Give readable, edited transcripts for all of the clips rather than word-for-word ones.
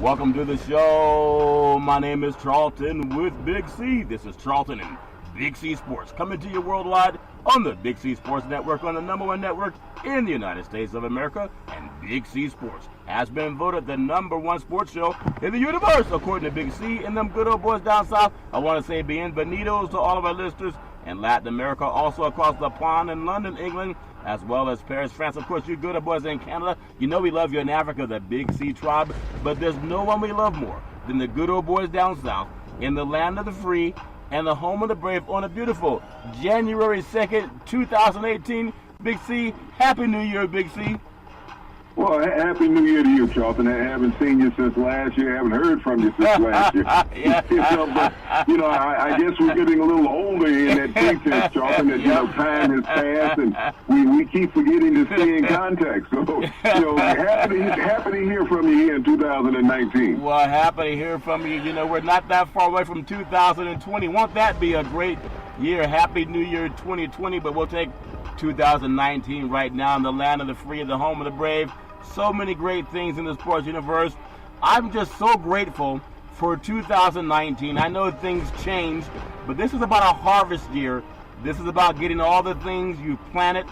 Welcome to the show. My name is Charlton with Big C. This is Charlton and Big C Sports coming to you worldwide on the Big C Sports Network, on the #1 network in the United States of America. And Big C Sports has been voted the #1 sports show in the universe, according to Big C and them good old boys down south. I want to say bienvenidos to all of our listeners in Latin America, also across the pond in London, England, as well as Paris, France. Of course, you good old boys in Canada. You know we love you in Africa, the Big C tribe. But there's no one we love more than the good old boys down south in the land of the free and the home of the brave on a beautiful January 2nd, 2018. Big C, Happy New Year, Big C. Well, Happy New Year to you, Charlton. I haven't seen you since last year. I haven't heard from you since last year. I guess we're getting a little older in that pretense, Charlton, that, time has passed and we keep forgetting to stay in contact. So, happy to hear from you here in 2019. Well, happy to hear from you. We're not that far away from 2020. Won't that be a great year? Happy New Year 2020, but we'll take 2019 right now in the land of the free and the home of the brave. So many great things in the sports universe. I'm just so grateful for 2019. I know things change, but this is about a harvest year. This is about getting all the things you planted,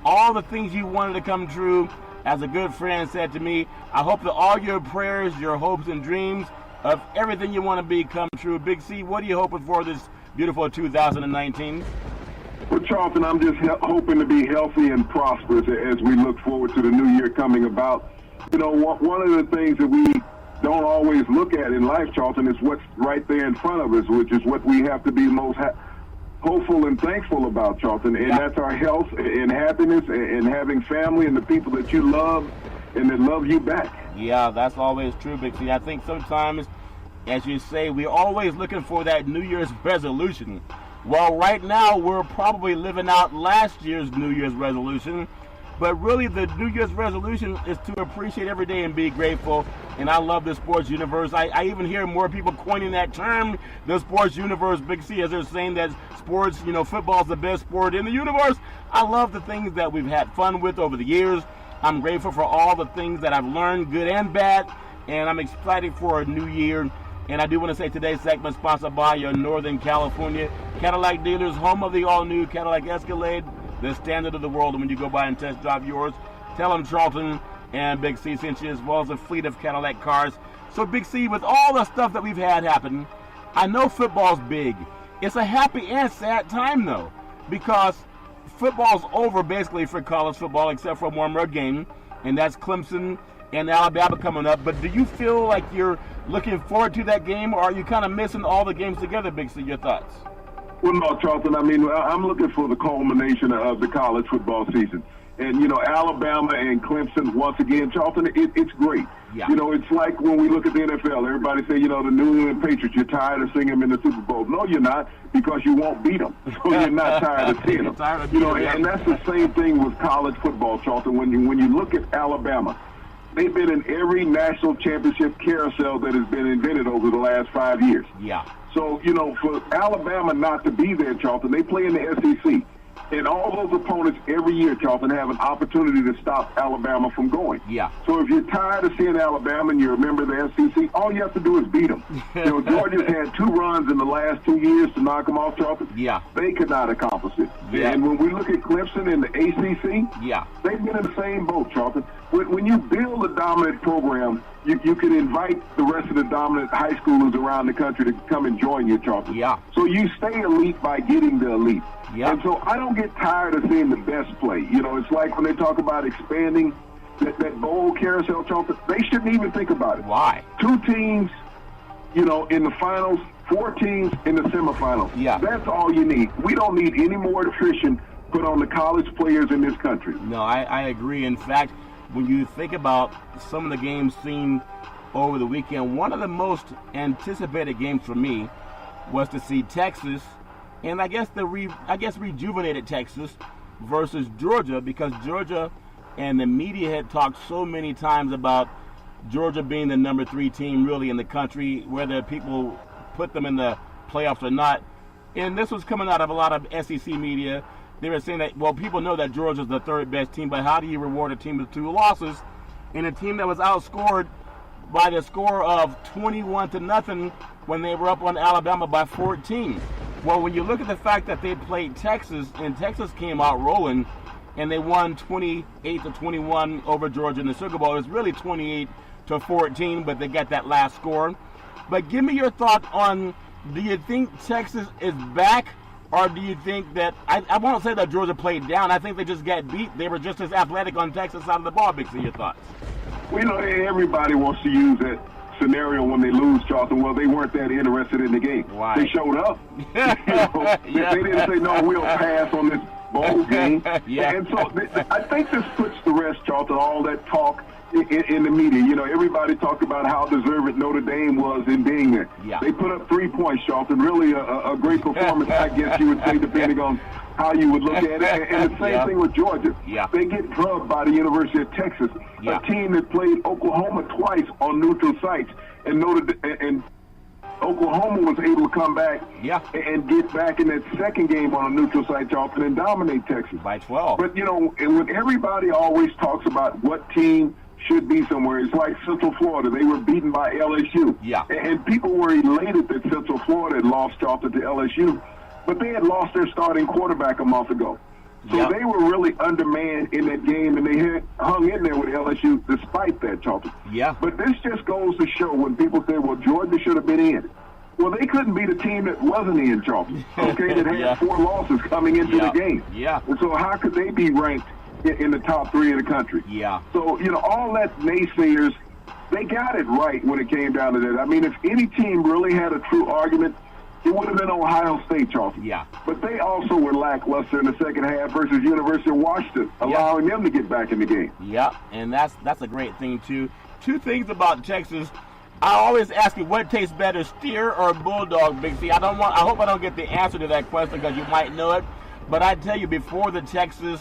all the things you wanted to come true. As a good friend said to me, I hope that all your prayers, your hopes and dreams of everything you want to be come true. Big C, what are you hoping for this beautiful 2019? Well, Charlton, I'm just hoping to be healthy and prosperous as we look forward to the new year coming about. One of the things that we don't always look at in life, Charlton, is what's right there in front of us, which is what we have to be most hopeful and thankful about, Charlton. And that's our health and happiness and having family and the people that you love and that love you back. Yeah, that's always true, Big C. I think sometimes, as you say, we're always looking for that New Year's resolution. Well, right now, we're probably living out last year's New Year's resolution, but really the New Year's resolution is to appreciate every day and be grateful, and I love the sports universe. I even hear more people coining that term, the sports universe, Big C, as they're saying that sports, football's the best sport in the universe. I love the things that we've had fun with over the years. I'm grateful for all the things that I've learned, good and bad, and I'm excited for a new year. And I do want to say today's segment sponsored by your Northern California Cadillac dealers, home of the all-new Cadillac Escalade, the standard of the world. And when you go by and test drive yours, tell them Charlton and Big C sent you, as well as a fleet of Cadillac cars. So Big C, with all the stuff that we've had happen, I know football's big. It's a happy and sad time, though, because football's over basically for college football, except for one more game, and that's Clemson and Alabama coming up. But do you feel like you're looking forward to that game, or are you kind of missing all the games together, Big C? Your thoughts? Well, no, Charlton, I'm looking for the culmination of the college football season. And, Alabama and Clemson, once again, Charlton, it's great. Yeah. It's like when we look at the NFL, everybody say, the New England Patriots, you're tired of seeing them in the Super Bowl. No, you're not, because you won't beat them. So you're not tired of seeing them. And that's the same thing with college football, Charlton. When you look at Alabama, they've been in every national championship carousel that has been invented over the last 5 years. Yeah. So, for Alabama not to be there, Charlton, they play in the SEC. And all those opponents every year, Charlton, have an opportunity to stop Alabama from going. Yeah. So if you're tired of seeing Alabama and you remember the SEC, all you have to do is beat them. Georgia's had 2 runs in the last 2 years to knock them off, Charlton. Yeah. They could not accomplish it. Yeah. And when we look at Clemson and the ACC, yeah, they've been in the same boat, Charlton. When you build a dominant program, you can invite the rest of the dominant high schoolers around the country to come and join you, Charlton. Yeah. So you stay elite by getting the elite. Yeah. And so I don't get tired of seeing the best play. It's like when they talk about expanding that bowl carousel, Charlton, they shouldn't even think about it. Why? 2 teams, in the finals, 4 teams in the semifinals. Yeah. That's all you need. We don't need any more attrition put on the college players in this country. No, I agree. In fact, when you think about some of the games seen over the weekend, one of the most anticipated games for me was to see Texas, and I guess rejuvenated Texas versus Georgia, because Georgia and the media had talked so many times about Georgia being the number 3 team really in the country, whether people put them in the playoffs or not. And this was coming out of a lot of SEC media. They were saying that, well, people know that Georgia's the 3rd best team, but how do you reward a team with 2 losses? And a team that was outscored by the score of 21-0 when they were up on Alabama by 14. Well, when you look at the fact that they played Texas, and Texas came out rolling, and they won 28-21 over Georgia in the Sugar Bowl. It was really 28-14, but they got that last score. But give me your thought on, do you think Texas is back, or do you think that, I won't say that Georgia played down. I think they just got beat. They were just as athletic on Texas side of the ball. Big C, your thoughts? Well, you know, everybody wants to use that scenario when they lose, Charlton. Well, they weren't that interested in the game. Why? They showed up. They didn't say, no, we'll pass on this bowl game. Yeah. And so I think this puts to rest, Charlton, all that talk in the media. You know, everybody talked about how deserved Notre Dame was in being there. Yeah. They put up 3 points, Charlton. Really a great performance, I guess you would say, depending on how you would look at it. And the same thing with Georgia. Yeah. They get drubbed by the University of Texas, a team that played Oklahoma twice on neutral sites. And Oklahoma was able to come back and get back in that second game on a neutral site, Charlton, and dominate Texas. By 12. But, you know, when everybody always talks about what team should be somewhere, it's like Central Florida. They were beaten by LSU. Yeah. And people were elated that Central Florida had lost, Charlton, to LSU. But they had lost their starting quarterback a month ago. So they were really undermanned in that game, and they had hung in there with LSU despite that, Charlton. Yeah. But this just goes to show when people say, well, Georgia should have been in. Well, they couldn't beat a team that wasn't in, Charlton, okay, that had 4 losses coming into the game. Yeah. And so how could they be ranked in the top 3 of the country? Yeah. So, you know, all that naysayers, they got it right when it came down to that. I mean, if any team really had a true argument, it would have been Ohio State, Charlton. Yeah. But they also were lackluster in the second half versus University of Washington, allowing them to get back in the game. Yeah, and that's a great thing, too. 2 things about Texas. I always ask you, what tastes better, steer or bulldog, Big C? I hope I don't get the answer to that question because you might know it. But I tell you, before the Texas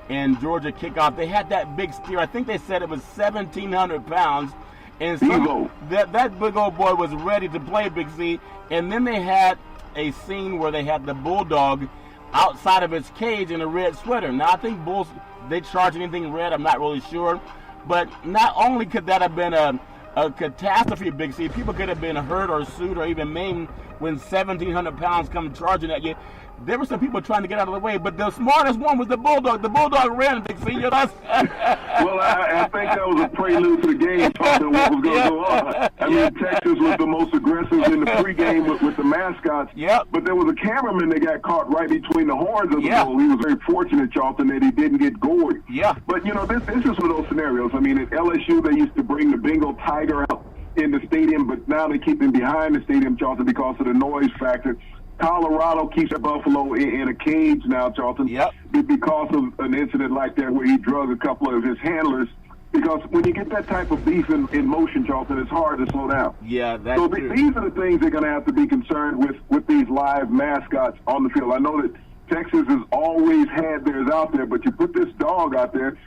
and Georgia kickoff, they had that big steer. I think they said it was 1,700 pounds. And so that big old boy was ready to play, Big C. And then they had a scene where they had the bulldog outside of its cage in a red sweater. Now, I think bulls, they charge anything red. I'm not really sure. But not only could that have been a catastrophe, Big C, people could have been hurt or sued or even maimed when 1,700 pounds come charging at you. There were some people trying to get out of the way, but the smartest one was the bulldog. The bulldog ran, Big C. You know what I'm saying? Well, I think that was a prelude to the game, talking what was going to go on. I mean, Texas was the most aggressive in the pregame with the mascots. Yep. But there was a cameraman that got caught right between the horns of the bull. He was very fortunate, Charlton, that he didn't get gored. Yeah. But, you know, this is one of those scenarios. I mean, at LSU, they used to bring the Bengal tiger out in the stadium, but now they keep him behind the stadium, Charlton, because of the noise factor. Colorado keeps a buffalo in a cage now, Charlton, because of an incident like that where he drugged a couple of his handlers. Because when you get that type of beef in motion, Charlton, it's hard to slow down. Yeah, that's so true. These are the things they're going to have to be concerned with these live mascots on the field. I know that Texas has always had theirs out there, but you put this dog out there,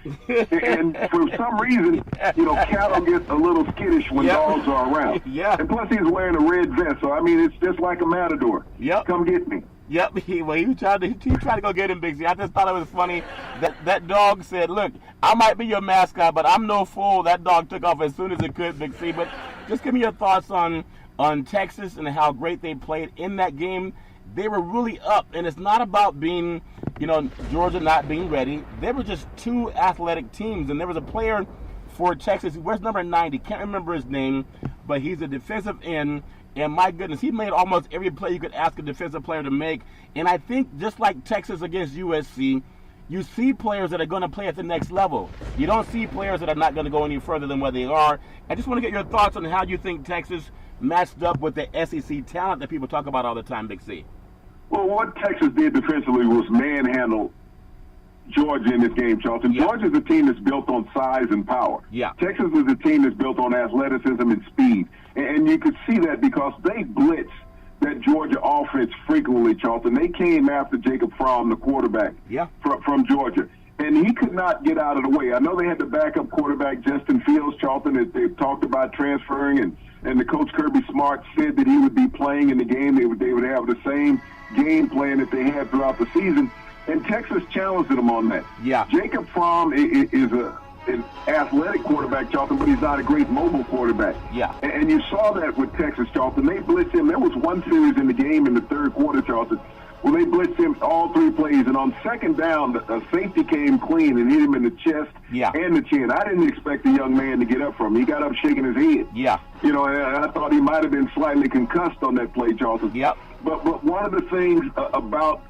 and for some reason, you know, cattle get a little skittish when dogs are around. And plus, he's wearing a red vest, so I mean, it's just like a matador. Come get me. Yep, he tried to go get him, Big C. I just thought it was funny that dog said, look, I might be your mascot, but I'm no fool. That dog took off as soon as it could, Big C. But just give me your thoughts on Texas and how great they played in that game. They were really up, and it's not about being, you know, Georgia not being ready. They were just 2 athletic teams, and there was a player for Texas. Where's number 90? Can't remember his name, but he's a defensive end. And my goodness, he made almost every play you could ask a defensive player to make. And I think just like Texas against USC, you see players that are going to play at the next level. You don't see players that are not going to go any further than where they are. I just want to get your thoughts on how you think Texas matched up with the SEC talent that people talk about all the time, Big C. Well, what Texas did defensively was manhandle Georgia in this game, Charlton. Georgia's a team that's built on size and power. Texas is a team that's built on athleticism and speed. And you could see that because they blitzed that Georgia offense frequently, Charlton. They came after Jacob Fromm, the quarterback from Georgia. And he could not get out of the way. I know they had the backup quarterback, Justin Fields, Charlton, that they've talked about transferring, and the coach Kirby Smart said that he would be playing in the game. They would have the same game plan that they had throughout the season. And Texas challenged them on that. Jacob Fromm is an athletic quarterback, Charlton, but he's not a great mobile quarterback. Yeah. And you saw that with Texas, Charlton. They blitzed him. There was one series in the game in the third quarter, Charlton, where they blitzed him all 3 plays. And on second down, a safety came clean and hit him in the chest and the chin. I didn't expect the young man to get up from him. He got up shaking his head. Yeah. You know, and I thought he might have been slightly concussed on that play, Charlton. Yep. But one of the things about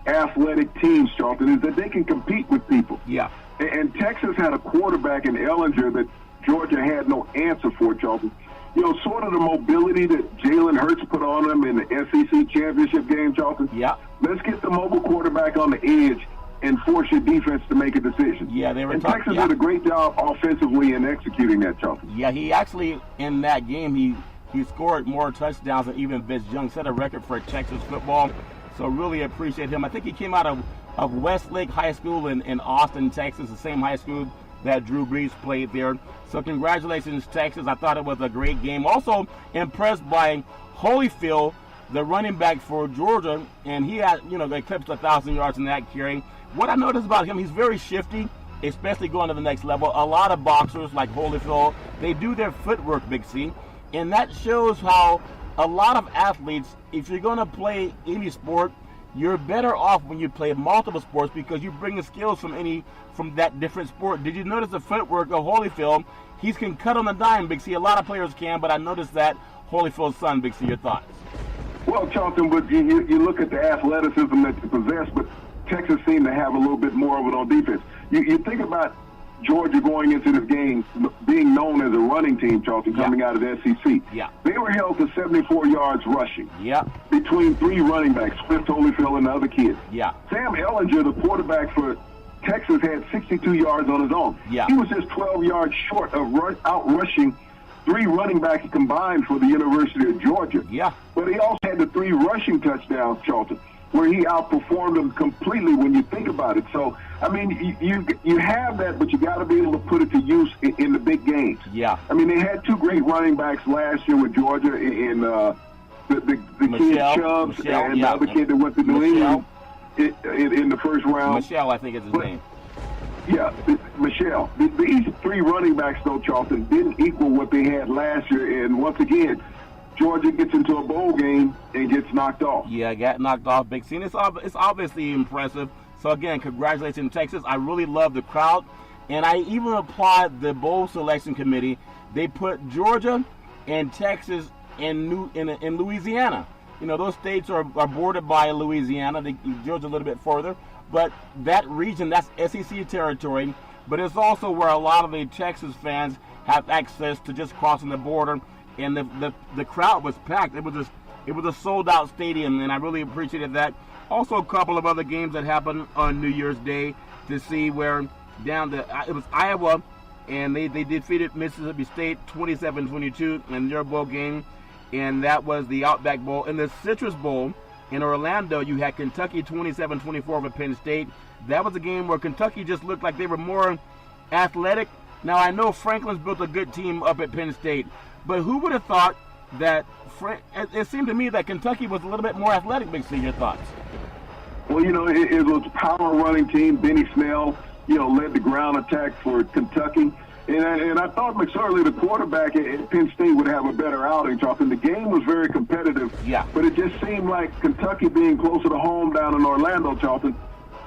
athletic teams, Charlton, is that they can compete with people. Yeah. And Texas had a quarterback in Ellinger that Georgia had no answer for, Charlton. You know, sort of the mobility that Jalen Hurts put on them in the SEC championship game, Charlton. Yeah. Let's get the mobile quarterback on the edge and force your defense to make a decision. Yeah, they were and Texas did a great job offensively in executing that, Charlton. Yeah, he actually, in that game, he scored more touchdowns than even Vince Young, set a record for Texas football. So really appreciate him. I think he came out of Westlake High School in Austin, Texas, the same high school that Drew Brees played there. So congratulations, Texas. I thought it was a great game. Also impressed by Holyfield, the running back for Georgia, and he had, they eclipsed 1,000 yards in that carry. What I noticed about him, he's very shifty, especially going to the next level. A lot of boxers like Holyfield, they do their footwork, Big C, and that shows how a lot of athletes, if you're going to play any sport, you're better off when you play multiple sports because you bring the skills from that different sport. Did you notice the footwork of Holyfield? He can cut on the dime, Big C. A lot of players can, but I noticed that Holyfield's son, Big C. Your thoughts? Well, Charlton, but you look at the athleticism that you possess, but Texas seemed to have a little bit more of it on defense. You think about Georgia going into this game being known as a running team, Charlton, coming out of the SEC. Yeah. They were held to 74 yards rushing. Yeah. Between 3 running backs, Swift, Holyfield, and the other kids. Yeah. Sam Ellinger, the quarterback for Texas, had 62 yards on his own. Yeah. He was just 12 yards short of out-rushing 3 running backs combined for the University of Georgia. Yeah. But he also had the 3 rushing touchdowns, Charlton, where he outperformed them completely when you think about it. So, I mean, you have that, but you got to be able to put it to use in the big games. Yeah. I mean, they had 2 great running backs last year with Georgia in the kid Chubbs and the other kid that went to New England in the first round. Michelle, I think is his name. Yeah, Michelle. These 3 running backs, though, Charlton, didn't equal what they had last year. And once again, Georgia gets into a bowl game and gets knocked off. Yeah, got knocked off, Big C. It's obviously impressive. So, again, congratulations, Texas. I really love the crowd. And I even applaud the bowl selection committee. They put Georgia and Texas in Louisiana. Those states are bordered by Louisiana. Georgia a little bit further. But that region, that's SEC territory. But it's also where a lot of the Texas fans have access to just crossing the border. And the crowd was packed. It was a sold-out stadium, and I really appreciated that. Also, a couple of other games that happened on New Year's Day to see where it was Iowa, and they defeated Mississippi State 27-22 in their bowl game, and that was the Outback Bowl. In the Citrus Bowl in Orlando, you had Kentucky 27-24 over Penn State. That was a game where Kentucky just looked like they were more athletic. Now, I know Franklin's built a good team up at Penn State, but who would have thought that it seemed to me that Kentucky was a little bit more athletic, Big C. Your thoughts? Well, it was a power running team. Benny Snell, led the ground attack for Kentucky. And I thought McSorley, the quarterback at Penn State, would have a better outing, Charlton. The game was very competitive. Yeah. But it just seemed like Kentucky being closer to home down in Orlando, Charlton,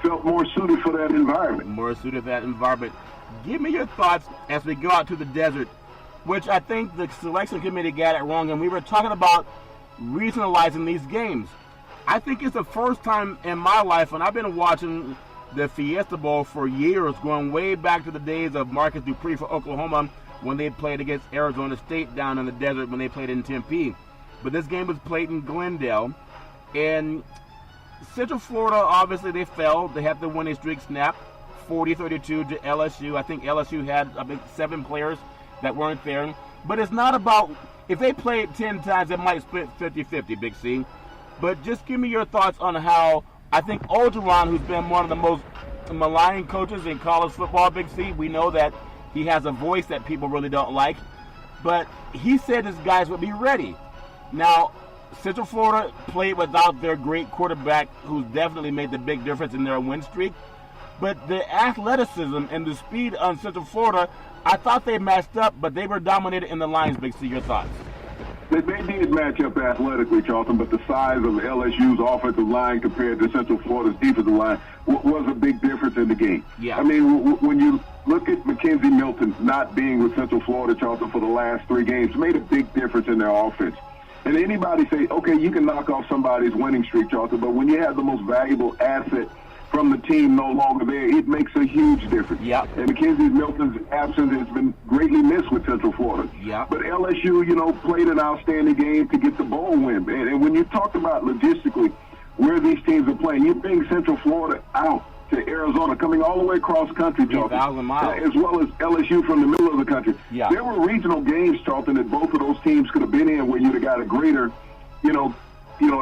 felt more suited for that environment. More suited for that environment. Give me your thoughts as we go out to the desert, which I think the selection committee got it wrong, and we were talking about regionalizing these games. I think it's the first time in my life, and I've been watching the Fiesta Bowl for years, going way back to the days of Marcus Dupree for Oklahoma when they played against Arizona State down in the desert when they played in Tempe. But this game was played in Glendale, and Central Florida, obviously, they fell. They had the winning streak snapped, 40-32 to LSU. I think LSU had 7 players that weren't there. But it's not about, if they play it 10 times, it might split 50-50, Big C. But just give me your thoughts on how, I think Orgeron, who's been one of the most maligned coaches in college football, Big C, we know that he has a voice that people really don't like. But he said his guys would be ready. Now, Central Florida played without their great quarterback, who's definitely made the big difference in their win streak. But the athleticism and the speed on Central Florida, I thought they matched up, but they were dominated in the lines. Big C, your thoughts? They did match up athletically, Charlton, but the size of LSU's offensive line compared to Central Florida's defensive line was a big difference in the game. Yeah. I mean, when you look at McKenzie Milton not being with Central Florida, Charlton, for the last 3 games, made a big difference in their offense. And anybody say, okay, you can knock off somebody's winning streak, Charlton, but when you have the most valuable asset from the team no longer there, it makes a huge difference. Yeah. And McKenzie Milton's absence has been greatly missed with Central Florida. Yeah. But LSU, played an outstanding game to get the bowl win. And when you talk about logistically where these teams are playing, you bring Central Florida out to Arizona, coming all the way across country, Charlton, 3,000 miles. as well as LSU from the middle of the country. Yeah. There were regional games, Charlton, that both of those teams could have been in where you'd have got a greater,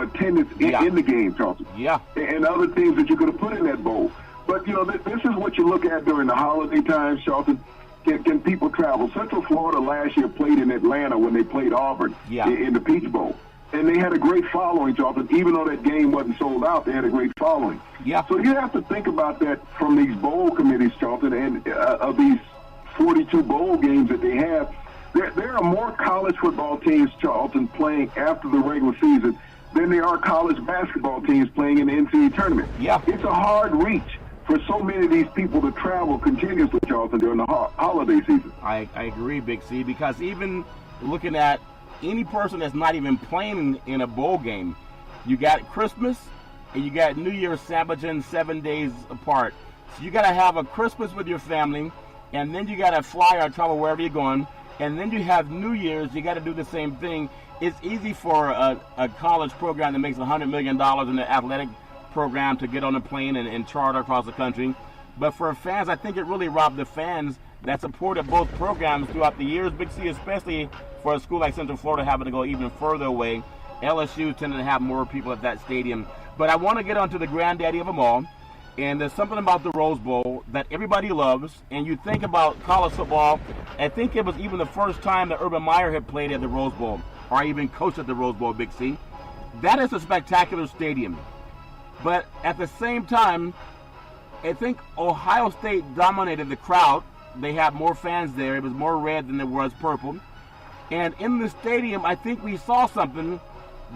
attendance in the game, Charlton. Yeah. And other teams that you could have put in that bowl. But, this is what you look at during the holiday times, Charlton. Can people travel? Central Florida last year played in Atlanta when they played Auburn in the Peach Bowl. And they had a great following, Charlton. Even though that game wasn't sold out, they had a great following. Yeah. So you have to think about that from these bowl committees, Charlton, and of these 42 bowl games that they have. There are more college football teams, Charlton, playing after the regular season than there are college basketball teams playing in the NCAA tournament. Yeah. It's a hard reach for so many of these people to travel continuously, Charlton, during the holiday season. I agree, Big C, because even looking at any person that's not even playing in a bowl game, you got Christmas and you got New Year's sandwiching 7 days apart. So you got to have a Christmas with your family, and then you got to fly or travel wherever you're going, and then you have New Year's, you got to do the same thing. It's easy for a college program that makes $100 million in the athletic program to get on a plane and charter across the country. But for fans, I think it really robbed the fans that supported both programs throughout the years. Big C, especially for a school like Central Florida having to go even further away. LSU tended to have more people at that stadium. But I want to get on to the granddaddy of them all. And there's something about the Rose Bowl that everybody loves. And you think about college football, I think it was even the first time that Urban Meyer had played at the Rose Bowl, or even coached at the Rose Bowl, Big C. That is a spectacular stadium. But at the same time, I think Ohio State dominated the crowd. They had more fans there. It was more red than there was purple. And in the stadium, I think we saw something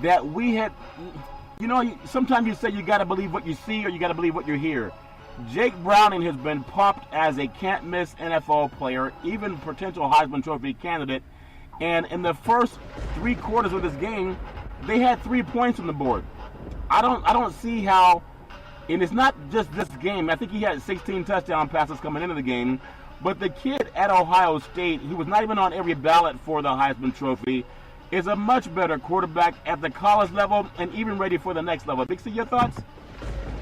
that we had, sometimes you say you got to believe what you see or you got to believe what you hear. Jake Browning has been popped as a can't-miss NFL player, even potential Heisman Trophy candidate. And in the first 3 quarters of this game, they had 3 points on the board. I don't see how, and it's not just this game. I think he had 16 touchdown passes coming into the game. But the kid at Ohio State, who was not even on every ballot for the Heisman Trophy, is a much better quarterback at the college level and even ready for the next level. Big C, your thoughts?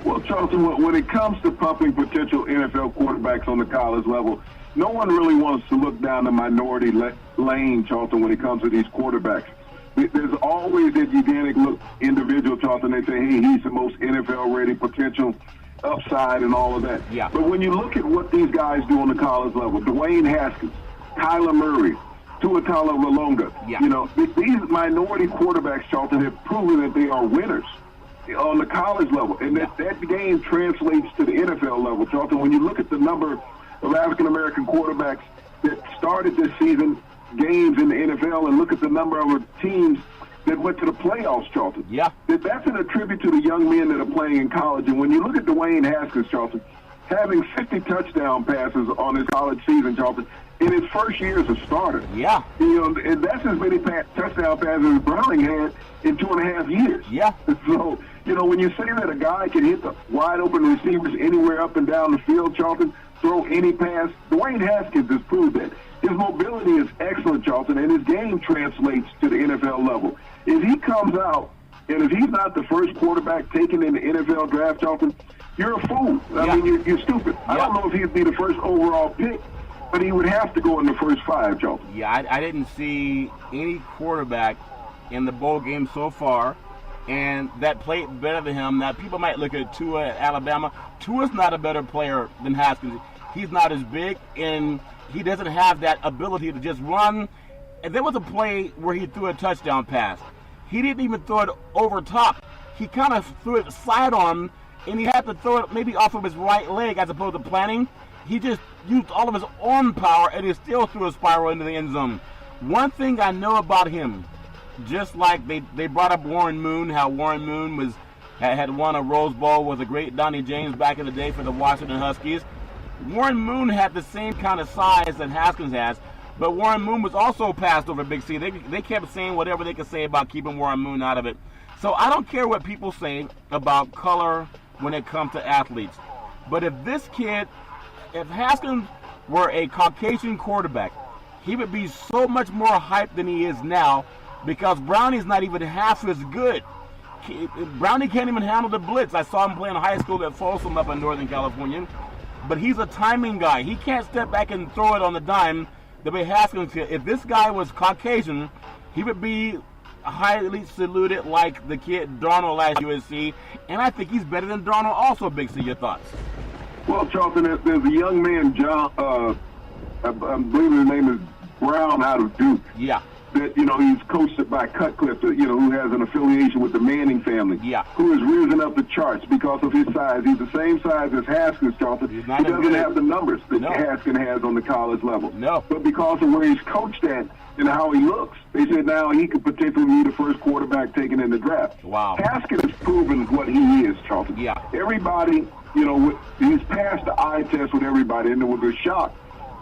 Well, Charlton, when it comes to pumping potential NFL quarterbacks on the college level, no one really wants to look down the minority lane, Charlton, when it comes to these quarterbacks. There's always that gigantic look individual, Charlton. They say, hey, he's the most NFL-ready potential upside and all of that. Yeah. But when you look at what these guys do on the college level, Dwayne Haskins, Kyler Murray, Tua Tagovailoa, these minority quarterbacks, Charlton, have proven that they are winners on the college level. And that game translates to the NFL level, Charlton. When you look at the number of African-American quarterbacks that started this season games in the NFL and look at the number of teams that went to the playoffs, Charlton. Yeah. That's an attribute to the young men that are playing in college. And when you look at Dwayne Haskins, Charlton, having 50 touchdown passes on his college season, Charlton, in his first year as a starter. Yeah. And that's as many touchdown passes as Browning had in 2.5 years. Yeah. So, when you say that a guy can hit the wide open receivers anywhere up and down the field, Charlton, throw any pass, Dwayne Haskins has proved that. His mobility is excellent, Charlton, and his game translates to the NFL level. If he comes out, and if he's not the first quarterback taken in the NFL draft, Charlton, you're a fool. I mean, you're stupid. I don't know if he'd be the first overall pick, but he would have to go in the first 5, Charlton. Yeah, I didn't see any quarterback in the bowl game so far, and that played better than him. Now, people might look at Tua at Alabama. Tua's not a better player than Haskins. He's not as big, and he doesn't have that ability to just run. And there was a play where he threw a touchdown pass. He didn't even throw it over top. He kind of threw it sidearm, and he had to throw it maybe off of his right leg as opposed to planning. He just used all of his arm power, and he still threw a spiral into the end zone. One thing I know about him, just like they brought up Warren Moon, how Warren Moon had won a Rose Bowl with the great Donnie James back in the day for the Washington Huskies. Warren Moon had the same kind of size that Haskins has, but Warren Moon was also passed over Big C. They kept saying whatever they could say about keeping Warren Moon out of it. So I don't care what people say about color when it comes to athletes. But if Haskins were a Caucasian quarterback, he would be so much more hyped than he is now, because Brownie's not even half as good. Brownie can't even handle the blitz. I saw him playing high school at Folsom up in Northern California. But he's a timing guy. He can't step back and throw it on the dime the way Haskins can. If this guy was Caucasian, he would be highly saluted like the kid Darnold last USC. And I think he's better than Darnold also, Big C. Your thoughts? Well, Charlton, there's a young man, John, I believe his name is Brown out of Duke. Yeah. That, he's coached by Cutcliffe, who has an affiliation with the Manning family. Yeah. Who has risen up the charts because of his size. He's the same size as Haskins, Charlton. He doesn't have the numbers that Haskins has on the college level. No. But because of where he's coached at and how he looks, they said now he could potentially be the first quarterback taken in the draft. Wow. Haskins has proven what he is, Charlton. Yeah. Everybody, he's passed the eye test with everybody, and it was a shock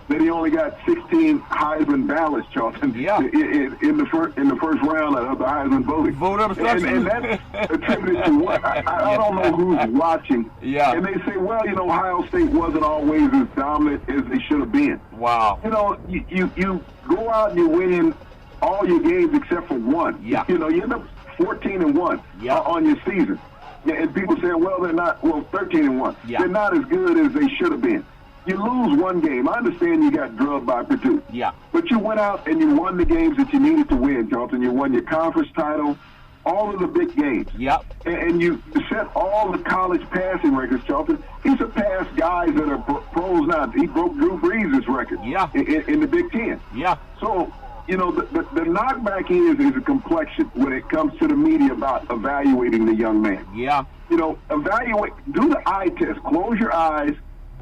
that he only got 16 Heisman ballots, Charlton, in the first round of the Heisman voting. Voter obstruction. And that's attributed to what? I don't know who's watching. Yeah. And they say, well, Ohio State wasn't always as dominant as they should have been. Wow. You go out and you win all your games except for one. Yeah. You end up 14-1 on your season. And people say, well, they're not, 13-1. Yeah. They're not as good as they should have been. You lose one game. I understand you got drubbed by Purdue. Yeah. But you went out and you won the games that you needed to win, Charlton. You won your conference title, all of the big games. Yep. And you set all the college passing records, Charlton. He surpassed guys that are pros now. He broke Drew Brees' record in the Big Ten. Yeah. So, the knockback is a complexion when it comes to the media about evaluating the young man. Yeah. Do the eye test. Close your eyes.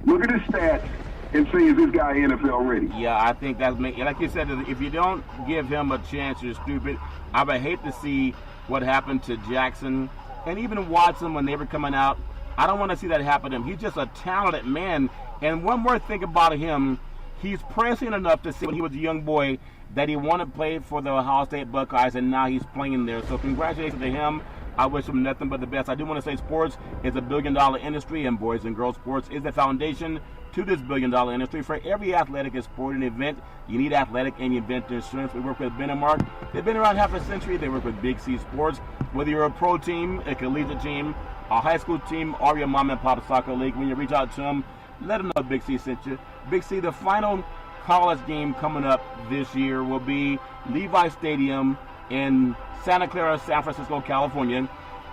Look at his stats and say, is this guy NFL ready? Yeah, I think that's like you said. If you don't give him a chance, you're stupid. I would hate to see what happened to Jackson and even Watson when they were coming out. I don't want to see that happen to him. He's just a talented man. And one more thing about him, he's pressing enough to see when he was a young boy that he wanted to play for the Ohio State Buckeyes, and now he's playing there. So congratulations to him. I wish him nothing but the best. I do want to say sports is $1 billion industry, and boys and girls sports is the foundation to this $1 billion industry. For every athletic and sporting event, you need athletic and event insurance. We work with Benemark. They've been around half a century. They work with Big C Sports. Whether you're a pro team, a collegiate team, a high school team, or your mom and pop soccer league, when you reach out to them, let them know Big C sent you. Big C, the final college game coming up this year will be Levi Stadium in Santa Clara, San Francisco, California.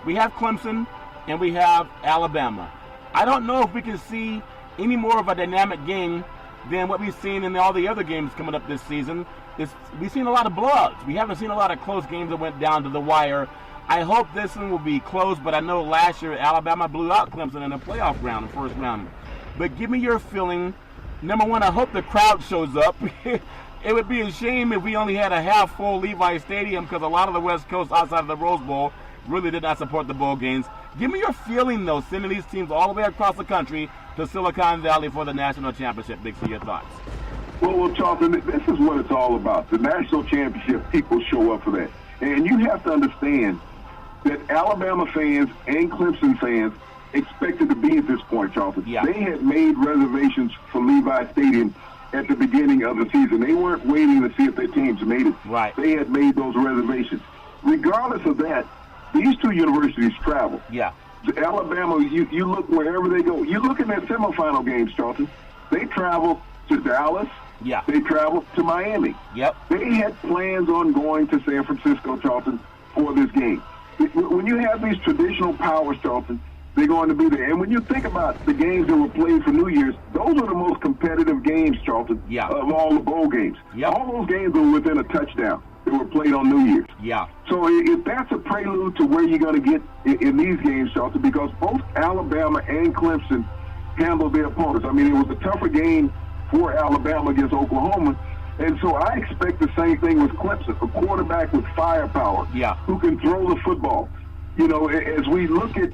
We have Clemson and we have Alabama. I don't know if we can see any more of a dynamic game than what we've seen in all the other games coming up this season. We've seen a lot of blowouts. We haven't seen a lot of close games that went down to the wire. I hope this one will be close, but I know last year Alabama blew out Clemson in the playoff round, the first round. But give me your feeling. Number one, I hope the crowd shows up. It would be a shame if we only had a half-full Levi Stadium, because a lot of the West Coast outside of the Rose Bowl really did not support the bowl games. Give me your feeling, though, sending these teams all the way across the country to Silicon Valley for the national championship. Big C, your thoughts? Well, Charlton, this is what it's all about. The national championship, people show up for that. And you have to understand that Alabama fans and Clemson fans expected to be at this point, Charlton. Yeah. They had made reservations for Levi Stadium at the beginning of the season. They weren't waiting to see if their teams made it. Right. They had made those reservations. Regardless of that, these two universities travel. Yeah. Alabama, you look wherever they go. You look at their semifinal games, Charlton. They travel to Dallas. Yeah. They travel to Miami. Yep. They had plans on going to San Francisco, Charlton, for this game. When you have these traditional powers, Charlton, they're going to be there. And when you think about the games that were played for New Year's, those are the most competitive games, Charlton, of all the bowl games. Yep. All those games were within a touchdown. They were played on New Year's. Yeah. So if that's a prelude to where you're going to get in these games, Charlton, because both Alabama and Clemson handled their opponents. I mean, it was a tougher game for Alabama against Oklahoma. And so I expect the same thing with Clemson, a quarterback with firepower who can throw the football. You know, as we look at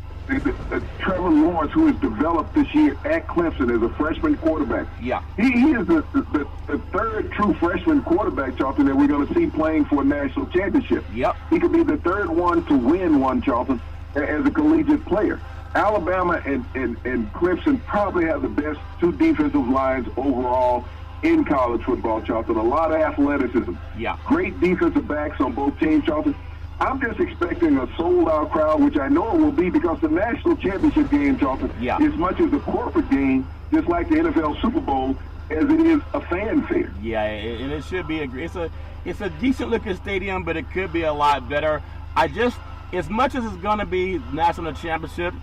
Trevor Lawrence, who has developed this year at Clemson as a freshman quarterback. Yeah. He is the third true freshman quarterback, Charlton, that we're going to see playing for a national championship. Yep. He could be the third one to win one, Charlton, as a collegiate player. Alabama and Clemson probably have the best two defensive lines overall in college football, Charlton. A lot of athleticism. Yeah. Great defensive backs on both teams, Charlton. I'm just expecting a sold-out crowd, which I know it will be because the national championship game, Charlton, as much as the corporate game, just like the NFL Super Bowl, as it is a fanfare. Yeah, and it should be it's a decent-looking stadium, but it could be a lot better. As much as it's going to be national championship,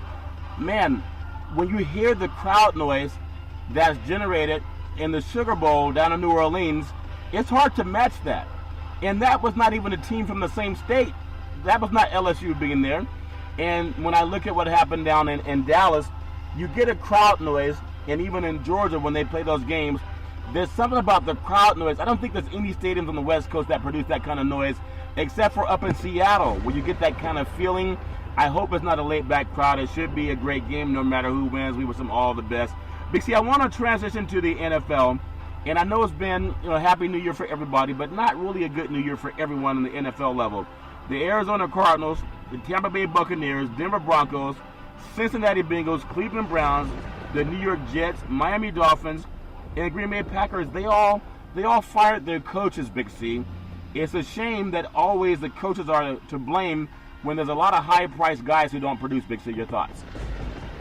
man, when you hear the crowd noise that's generated in the Sugar Bowl down in New Orleans, it's hard to match that. And that was not even a team from the same state. That was not LSU being there. And when I look at what happened down in Dallas, you get a crowd noise, and even in Georgia when they play those games, there's something about the crowd noise. I don't think there's any stadiums on the West Coast that produce that kind of noise, except for up in Seattle, where you get that kind of feeling. I hope it's not a laid-back crowd. It should be a great game no matter who wins. We wish them all the best. Big C, I want to transition to the NFL. And I know it's been a happy New Year for everybody, but not really a good New Year for everyone in the NFL level. The Arizona Cardinals, the Tampa Bay Buccaneers, Denver Broncos, Cincinnati Bengals, Cleveland Browns, the New York Jets, Miami Dolphins, and Green Bay Packers, they all fired their coaches, Big C. It's a shame that always the coaches are to blame when there's a lot of high-priced guys who don't produce, Big C. Your thoughts?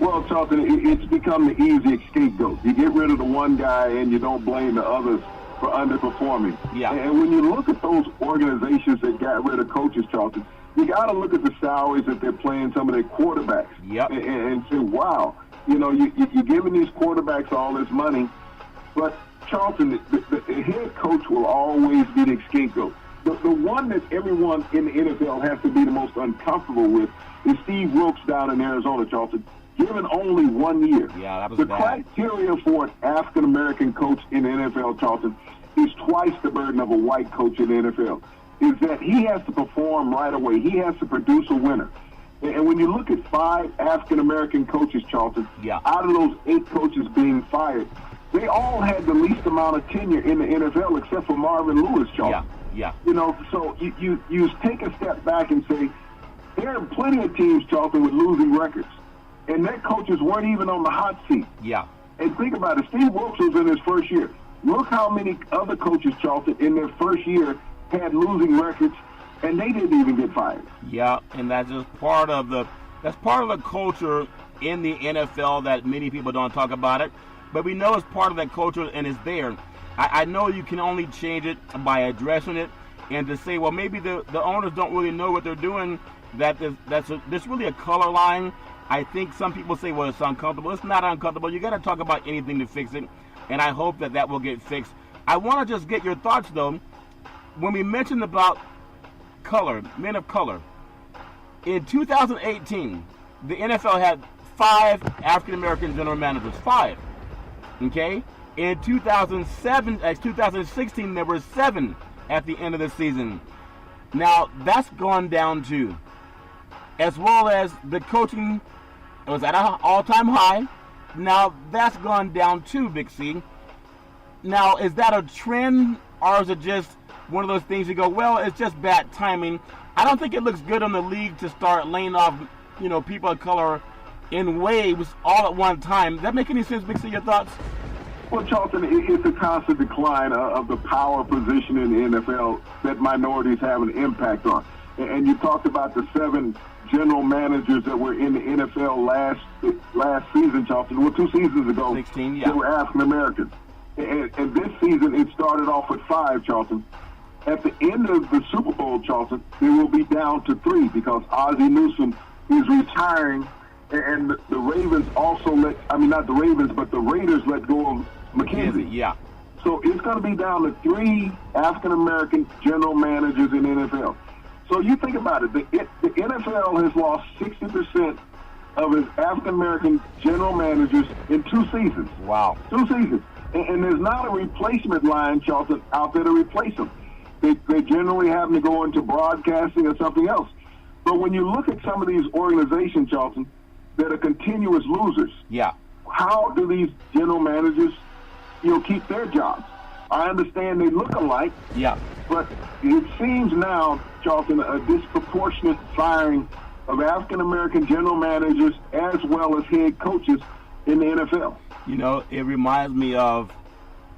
Well, Charlton, it's become the easy scapegoat. You get rid of the one guy and you don't blame the others for underperforming. Yeah. And when you look at those organizations that got rid of coaches, Charlton, you got to look at the salaries that they're paying some of their quarterbacks. Yep. And say, wow, you're giving these quarterbacks all this money, but Charlton, the head coach will always be the scapegoat. The one that everyone in the NFL has to be the most uncomfortable with is Steve Wilkes down in Arizona, Charlton. Given only 1 year. Yeah, that was the bad. criteria for an African-American coach in the NFL, Charlton, is twice the burden of a white coach in the NFL. Is that he has to perform right away. He has to produce a winner. And when you look at 5 African-American coaches, Charlton, out of those 8 coaches being fired, they all had the least amount of tenure in the NFL except for Marvin Lewis, Charlton. Yeah. So you take a step back and say, there are plenty of teams, Charlton, with losing records. And their coaches weren't even on the hot seat. Yeah. And think about it. Steve Wilkes was in his first year. Look how many other coaches, Charlton, in their first year had losing records, and they didn't even get fired. Yeah, and that's just part of the culture in the NFL that many people don't talk about it. But we know it's part of that culture, and it's there. I know you can only change it by addressing it and to say, well, maybe the owners don't really know what they're doing. There's really a color line. I think some people say, well, it's uncomfortable. It's not uncomfortable. You got to talk about anything to fix it, and I hope that will get fixed. I want to just get your thoughts, though. When we mentioned about color, men of color, in 2018, the NFL had 5 African-American general managers. 5. Okay? In 2016, there were 7 at the end of the season. Now, that's gone down, too. As well as the coaching, it was at an all-time high. Now, that's gone down too, Big C. Now, is that a trend, or is it just one of those things you go, well, it's just bad timing? I don't think it looks good on the league to start laying off, people of color in waves all at one time. Does that make any sense, Big C? Your thoughts? Well, Charlton, it's a constant decline of the power position in the NFL that minorities have an impact on. And you talked about the 7 general managers that were in the NFL last season, Charlton. Well, 2 seasons ago, 16, they were African Americans. And this season, it started off with 5, Charlton. At the end of the Super Bowl, Charlton, they will be down to 3 because Ozzie Newsome is retiring, and the Ravens also not the Ravens, but the Raiders let go of McKenzie. Yeah. So it's going to be down to 3 African-American general managers in the NFL. So you think about it. The NFL has lost 60% of its African-American general managers in 2 seasons. Wow. 2 seasons. And there's not a replacement line, Charlton, out there to replace them. They generally have to go into broadcasting or something else. But when you look at some of these organizations, Charlton, that are continuous losers, Yeah. how do these general managers, keep their jobs? I understand they look alike, Yeah. but it seems now, Charlton, a disproportionate firing of African-American general managers as well as head coaches in the NFL. It reminds me of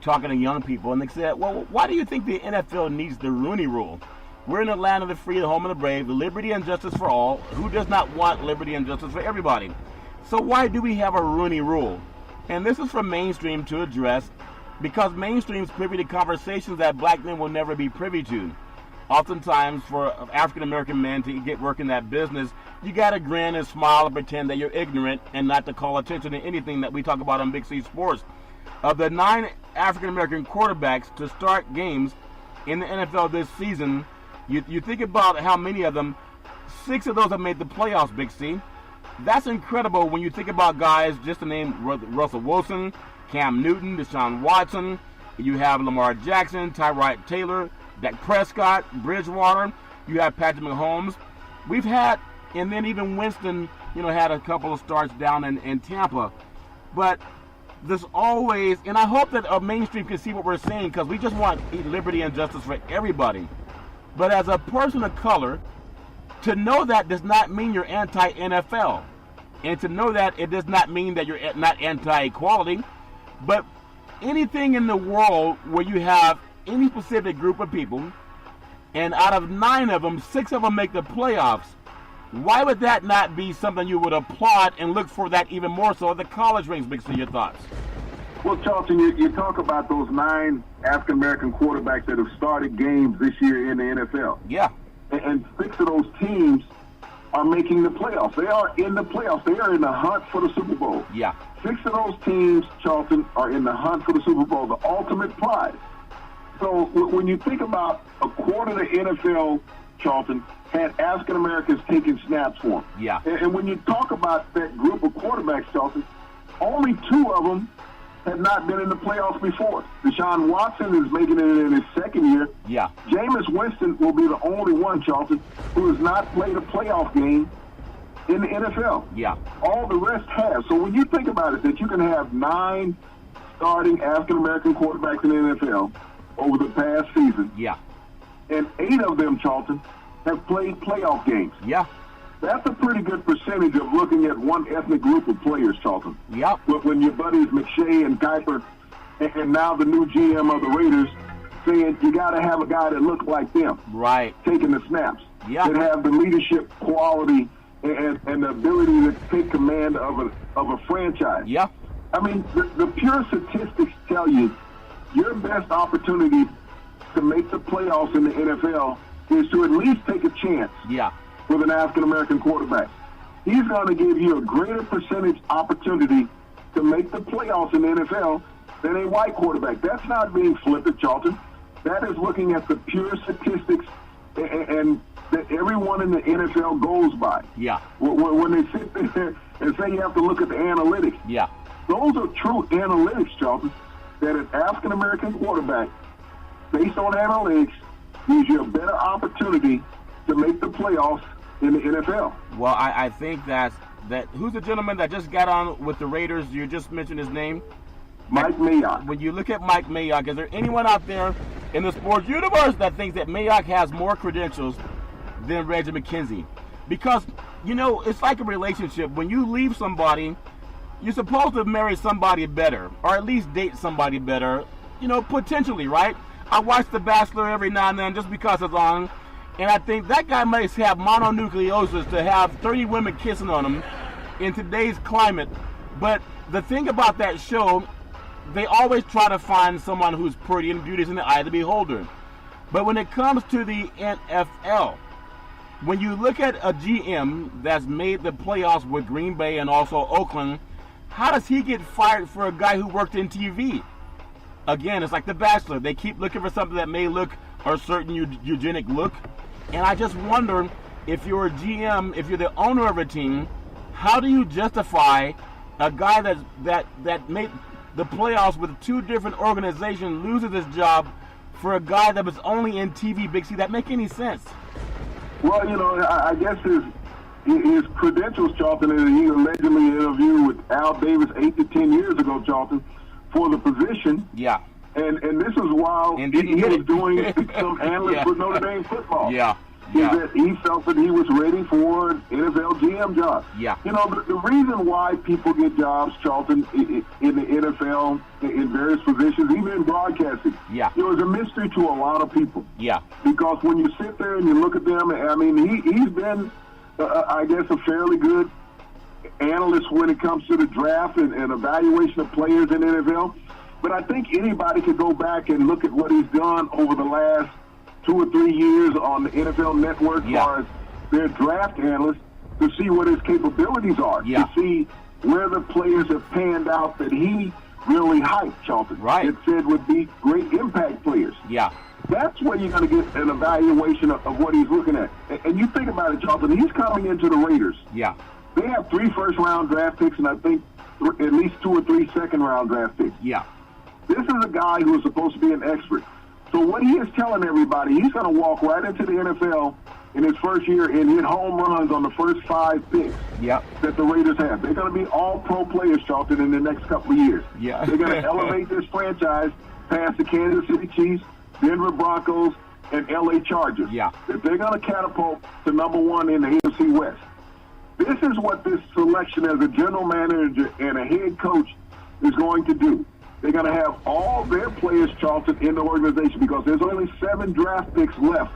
talking to young people, and they said, well, why do you think the NFL needs the Rooney Rule? We're in the land of the free, the home of the brave, the liberty and justice for all. Who does not want liberty and justice for everybody? So why do we have a Rooney Rule? And this is for mainstream to address, because mainstream's privy to conversations that black men will never be privy to. Oftentimes, for African-American men to get work in that business, you got to grin and smile and pretend that you're ignorant and not to call attention to anything that we talk about on Big C Sports. Of the 9 African-American quarterbacks to start games in the NFL this season, you think about how many of them, 6 of those have made the playoffs, Big C. That's incredible when you think about guys, just to name Russell Wilson, Cam Newton, Deshaun Watson. You have Lamar Jackson, Tyrod Taylor, Dak Prescott, Bridgewater. You have Patrick Mahomes. We've had, and then even Winston, had a couple of starts down in Tampa. But there's always, and I hope that our mainstream can see what we're saying, because we just want liberty and justice for everybody. But as a person of color, to know that does not mean you're anti-NFL. And to know that, it does not mean that you're not anti-equality. But anything in the world where you have any specific group of people, and out of 9 of them, 6 of them make the playoffs, why would that not be something you would applaud and look for that even more so at the college ranks? Big C, your thoughts? Well, Charlton, you talk about those 9 African-American quarterbacks that have started games this year in the NFL. Yeah. And 6 of those teams are making the playoffs. They are in the playoffs. They are in the hunt for the Super Bowl. Yeah. 6 of those teams, Charlton, are in the hunt for the Super Bowl, the ultimate prize. So when you think about a quarter of the NFL, Charlton, had African-Americans taking snaps for them. Yeah. And when you talk about that group of quarterbacks, Charlton, only 2 of them had not been in the playoffs before. Deshaun Watson is making it in his 2nd year. Yeah. Jameis Winston will be the only one, Charlton, who has not played a playoff game in the NFL. Yeah. All the rest have. So when you think about it, that you can have 9 starting African-American quarterbacks in the NFL over the past season. Yeah. And 8 of them, Charlton, have played playoff games. Yeah. That's a pretty good percentage of looking at one ethnic group of players, Charlton. Yep. When your buddies McShay and Kuiper, and now the new GM of the Raiders, saying you got to have a guy that looks like them. Right. Taking the snaps. Yeah. That have the leadership quality and the ability to take command of a franchise. Yeah. I mean, the pure statistics tell you your best opportunity to make the playoffs in the NFL is to at least take a chance. Yeah. With an African-American quarterback. He's going to give you a greater percentage opportunity to make the playoffs in the NFL than a white quarterback. That's not being flippant, Charlton. That is looking at the pure statistics and that everyone in the NFL goes by. Yeah. When they sit there and say you have to look at the analytics. Yeah. Those are true analytics, Charlton, that an African-American quarterback, based on analytics, gives you a better opportunity to make the playoffs in the NFL. Well, I think that who's the gentleman that just got on with the Raiders? You just mentioned his name. Mike Mayock. When you look at Mike Mayock, is there anyone out there in the sports universe that thinks that Mayock has more credentials than Reggie McKenzie? Because, it's like a relationship. When you leave somebody, you're supposed to marry somebody better, or at least date somebody better, potentially, right? I watch The Bachelor every now and then just because it's on. And I think that guy might have mononucleosis to have 30 women kissing on him in today's climate. But the thing about that show, they always try to find someone who's pretty and beauty is in the eye of the beholder. But when it comes to the NFL, when you look at a GM that's made the playoffs with Green Bay and also Oakland, how does he get fired for a guy who worked in TV? again, it's like The Bachelor. They keep looking for something that may look a certain eugenic look. And I just wonder, if you're a GM, if you're the owner of a team, how do you justify a guy that made the playoffs with two different organizations loses his job for a guy that was only in TV Big C? That make any sense? Well, I guess his credentials, Charlton, is he allegedly interviewed with Al Davis 8 to 10 years ago, Charlton, for the position. Yeah. And this was while he was doing some analyst for Notre Dame football. Yeah. That he felt that he was ready for an NFL GM job. Yeah. The reason why people get jobs, Charlton, in the NFL, in various positions, even in broadcasting, it's a mystery to a lot of people. Yeah. Because when you sit there and you look at them, I mean, he's been, I guess, a fairly good analyst when it comes to the draft and evaluation of players in the NFL. But I think anybody could go back and look at what he's done over the last 2 or 3 years on the NFL Network as far as their draft analysts to see what his capabilities are, to see where the players have panned out that he really hyped, Charlton. Right. It said would be great impact players. Yeah. That's where you're going to get an evaluation of what he's looking at. And you think about it, Charlton, he's coming into the Raiders. Yeah. They have 3 first-round draft picks and I think at least 2 or 3 second-round draft picks. Yeah. This is a guy who is supposed to be an expert. So what he is telling everybody, he's going to walk right into the NFL in his first year and hit home runs on the first 5 picks that the Raiders have. They're going to be all pro players, Charlton, in the next couple of years. Yeah. They're going to elevate this franchise past the Kansas City Chiefs, Denver Broncos, and LA Chargers. Yeah. That they're going to catapult to number 1 in the AFC West. This is what this selection as a general manager and a head coach is going to do. They're going to have all their players, Charlton, in the organization because there's only 7 draft picks left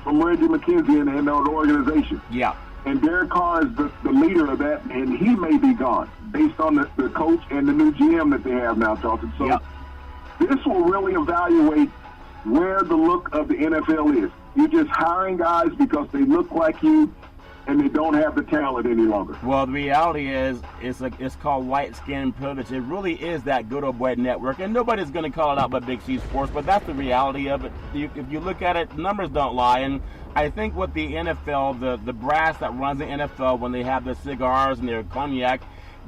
from Reggie McKenzie in the organization. Yeah. And Derek Carr is the leader of that, and he may be gone based on the coach and the new GM that they have now, Charlton. So this will really evaluate where the look of the NFL is. You're just hiring guys because they look like you, and they don't have the talent any longer. Well, the reality is, it's called white skin privilege. It really is that good old boy network, and nobody's going to call it out but Big C Sports, but that's the reality of it. If you look at it, numbers don't lie, and I think what the NFL, the brass that runs the NFL, when they have their cigars and their cognac,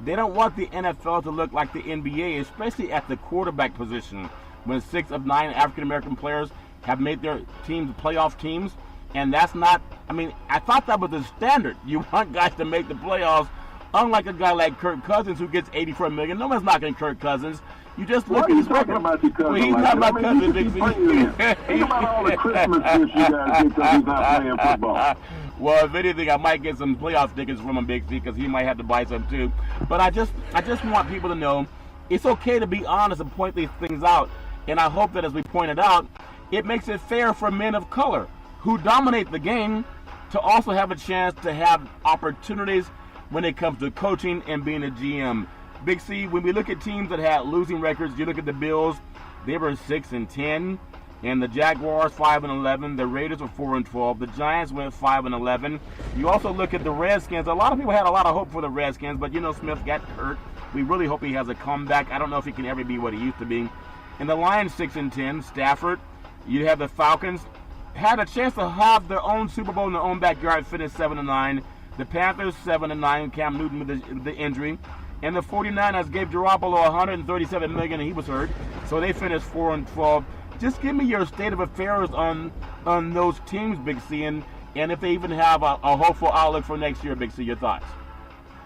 they don't want the NFL to look like the NBA, especially at the quarterback position, when 6 of 9 African-American players have made their teams playoff teams. And that's not, I mean, I thought that was the standard. You want guys to make the playoffs, unlike a guy like Kirk Cousins who gets $84 million. No one's knocking Kirk Cousins. You just look at his record. About your cousin? Well, he's not my cousin, Big C. Think about all the Christmas gifts you guys get because he's not playing football. Well, if anything, I might get some playoff tickets from him, Big C, because he might have to buy some too. But I just want people to know it's okay to be honest and point these things out. And I hope that, as we pointed out, it makes it fair for men of color who dominate the game to also have a chance to have opportunities when it comes to coaching and being a GM. Big C, when we look at teams that had losing records, you look at the Bills, they were 6-10, and the Jaguars 5-11. The Raiders were 4-12. The Giants went 5-11. You also look at the Redskins. A lot of people had a lot of hope for the Redskins, but Smith got hurt. We really hope he has a comeback. I don't know if he can ever be what he used to be. And the Lions 6-10. Stafford. You have the Falcons. Had a chance to have their own Super Bowl in their own backyard, finished 7-9. The Panthers 7-9, Cam Newton with the injury. And the 49ers gave Garoppolo $137 million, and he was hurt. So they finished 4-12. Just give me your state of affairs on those teams, Big C, and if they even have a hopeful outlook for next year, Big C. Your thoughts?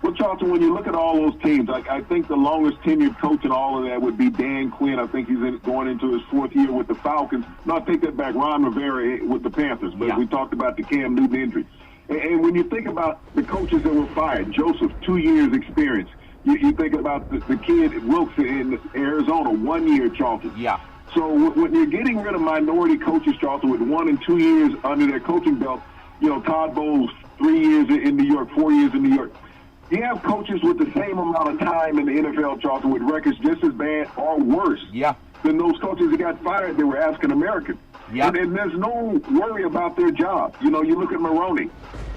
Well, Charlton, when you look at all those teams, I think the longest tenured coach in all of that would be Dan Quinn. I think he's going into his 4th year with the Falcons. No, I take that back. Ron Rivera with the Panthers. But we talked about the Cam Newton injury. And when you think about the coaches that were fired, Joseph, 2 years experience. You think about the kid Wilkes in Arizona, 1 year, Charlton. Yeah. So when you're getting rid of minority coaches, Charlton, with 1 and 2 years under their coaching belt, Todd Bowles, 3 years in New York, 4 years in New York. You have coaches with the same amount of time in the NFL, Charlton, with records just as bad or worse than those coaches that got fired that were African-American. Yeah. And there's no worry about their job. You look at Maroney.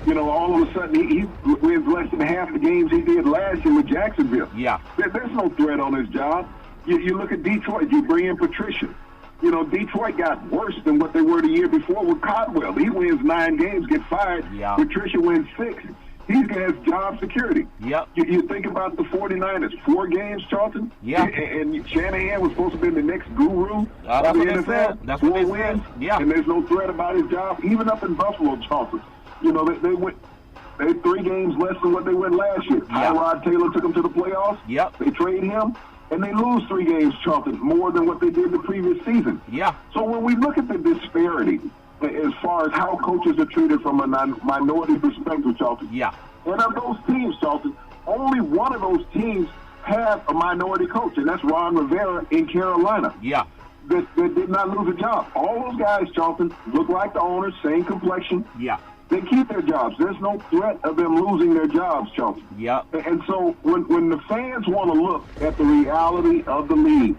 All of a sudden, he wins less than half the games he did last year with Jacksonville. Yeah. There's no threat on his job. You look at Detroit. You bring in Patricia. You know, Detroit got worse than what they were the year before with Caldwell. He wins 9 games, gets fired. Yeah. Patricia wins 6. He has job security. Yep. You think about the 49ers, 4 games, Charlton? Yeah. And Shanahan was supposed to be the next guru That's of the what they NFL. said. That's 4 what they wins, said. Yeah. And there's no threat about his job. Even up in Buffalo, Charlton. You know, they 3 games less than what they went last year. Yeah. Tyrod Taylor took them to the playoffs. Yep. They trade him, and they lose 3 games, Charlton, more than what they did the previous season. Yeah. So when we look at the disparity as far as how coaches are treated from a minority perspective, Charlton, Yeah. and of those teams, Charlton, only one of those teams have a minority coach, and that's Ron Rivera in Carolina. Yeah. That did not lose a job. All those guys, Charlton, look like the owners, same complexion. Yeah. They keep their jobs. There's no threat of them losing their jobs, Charlton. Yep. And so when the fans want to look at the reality of the league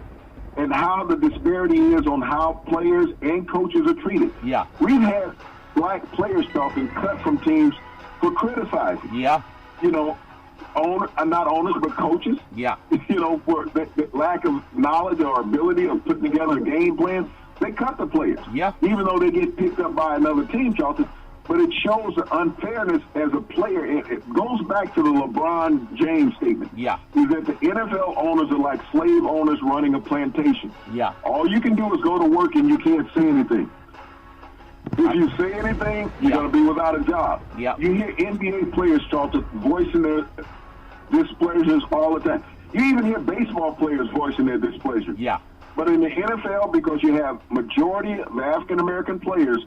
and how the disparity is on how players and coaches are treated, Yeah. we've had black players, Charlton, cut from teams for criticizing. Yeah. You know, not owners, but coaches. Yeah. You know, for the lack of knowledge or ability of putting together a game plan, they cut the players. Yeah. Even though they get picked up by another team, Charlton. But it shows the unfairness as a player. It goes back to the LeBron James statement. Yeah. Is that the NFL owners are like slave owners running a plantation. Yeah. All you can do is go to work and you can't say anything. If you say anything, you're Yeah. going to be without a job. Yeah. You hear NBA players, Charlton, voicing their displeasures all the time. You even hear baseball players voicing their displeasure. Yeah. But in the NFL, because you have majority of African-American players,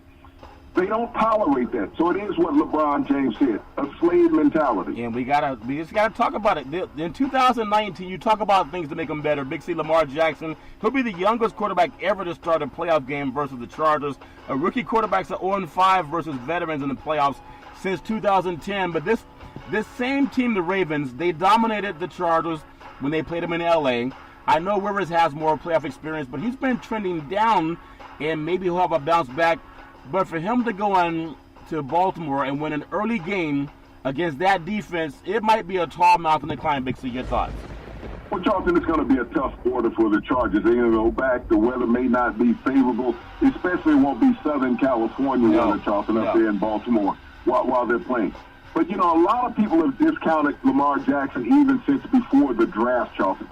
they don't tolerate that. So it is what LeBron James said, a slave mentality. And we just gotta talk about it. In 2019, you talk about things to make them better. Big C, Lamar Jackson, he'll be the youngest quarterback ever to start a playoff game versus the Chargers. A rookie quarterbacks are 0-5 versus veterans in the playoffs since 2010. But this same team, the Ravens, they dominated the Chargers when they played them in LA. I know Rivers has more playoff experience, but he's been trending down, and maybe he'll have a bounce back. But for him to go on to Baltimore and win an early game against that defense, it might be a tall mountain to climb. Big C, your thoughts? Well, Charlton, it's going to be a tough order for the Chargers. They're going to go back. The weather may not be favorable, especially won't be Southern California weather, Charlton, up there in Baltimore while they're playing. But, you know, a lot of people have discounted Lamar Jackson even since before the draft, Charlton.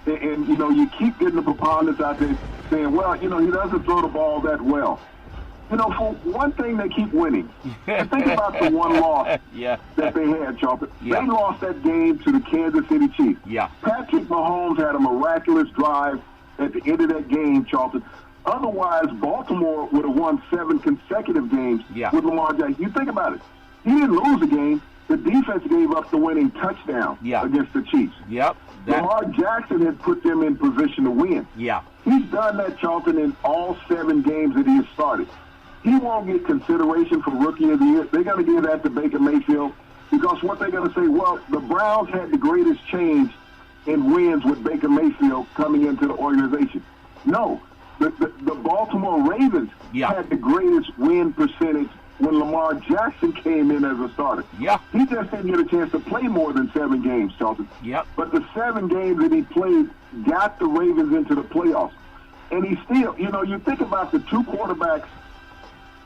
And you know, you keep getting the proponents out there saying, well, you know, he doesn't throw the ball that well. You know, for one thing, they keep winning. And think about the one loss that they had, Charlton. They lost that game to the Kansas City Chiefs. Yeah. Patrick Mahomes had a miraculous drive at the end of that game, Charlton. Otherwise, Baltimore would have won 7 consecutive games with Lamar Jackson. You think about it. He didn't lose a game. The defense gave up the winning touchdown against the Chiefs. Yep. Lamar Jackson had put them in position to win. Yeah. He's done that, Charlton, in all 7 games that he has started. He won't get consideration for Rookie of the Year. They're going to give that to Baker Mayfield because what they're going to say, well, the Browns had the greatest change in wins with Baker Mayfield coming into the organization. No, the Baltimore Ravens had the greatest win percentage when Lamar Jackson came in as a starter. Yeah. He just didn't get a chance to play more than 7 games, Charlton. Yep. But the 7 games that he played got the Ravens into the playoffs. And he still, you know, you think about the 2 quarterbacks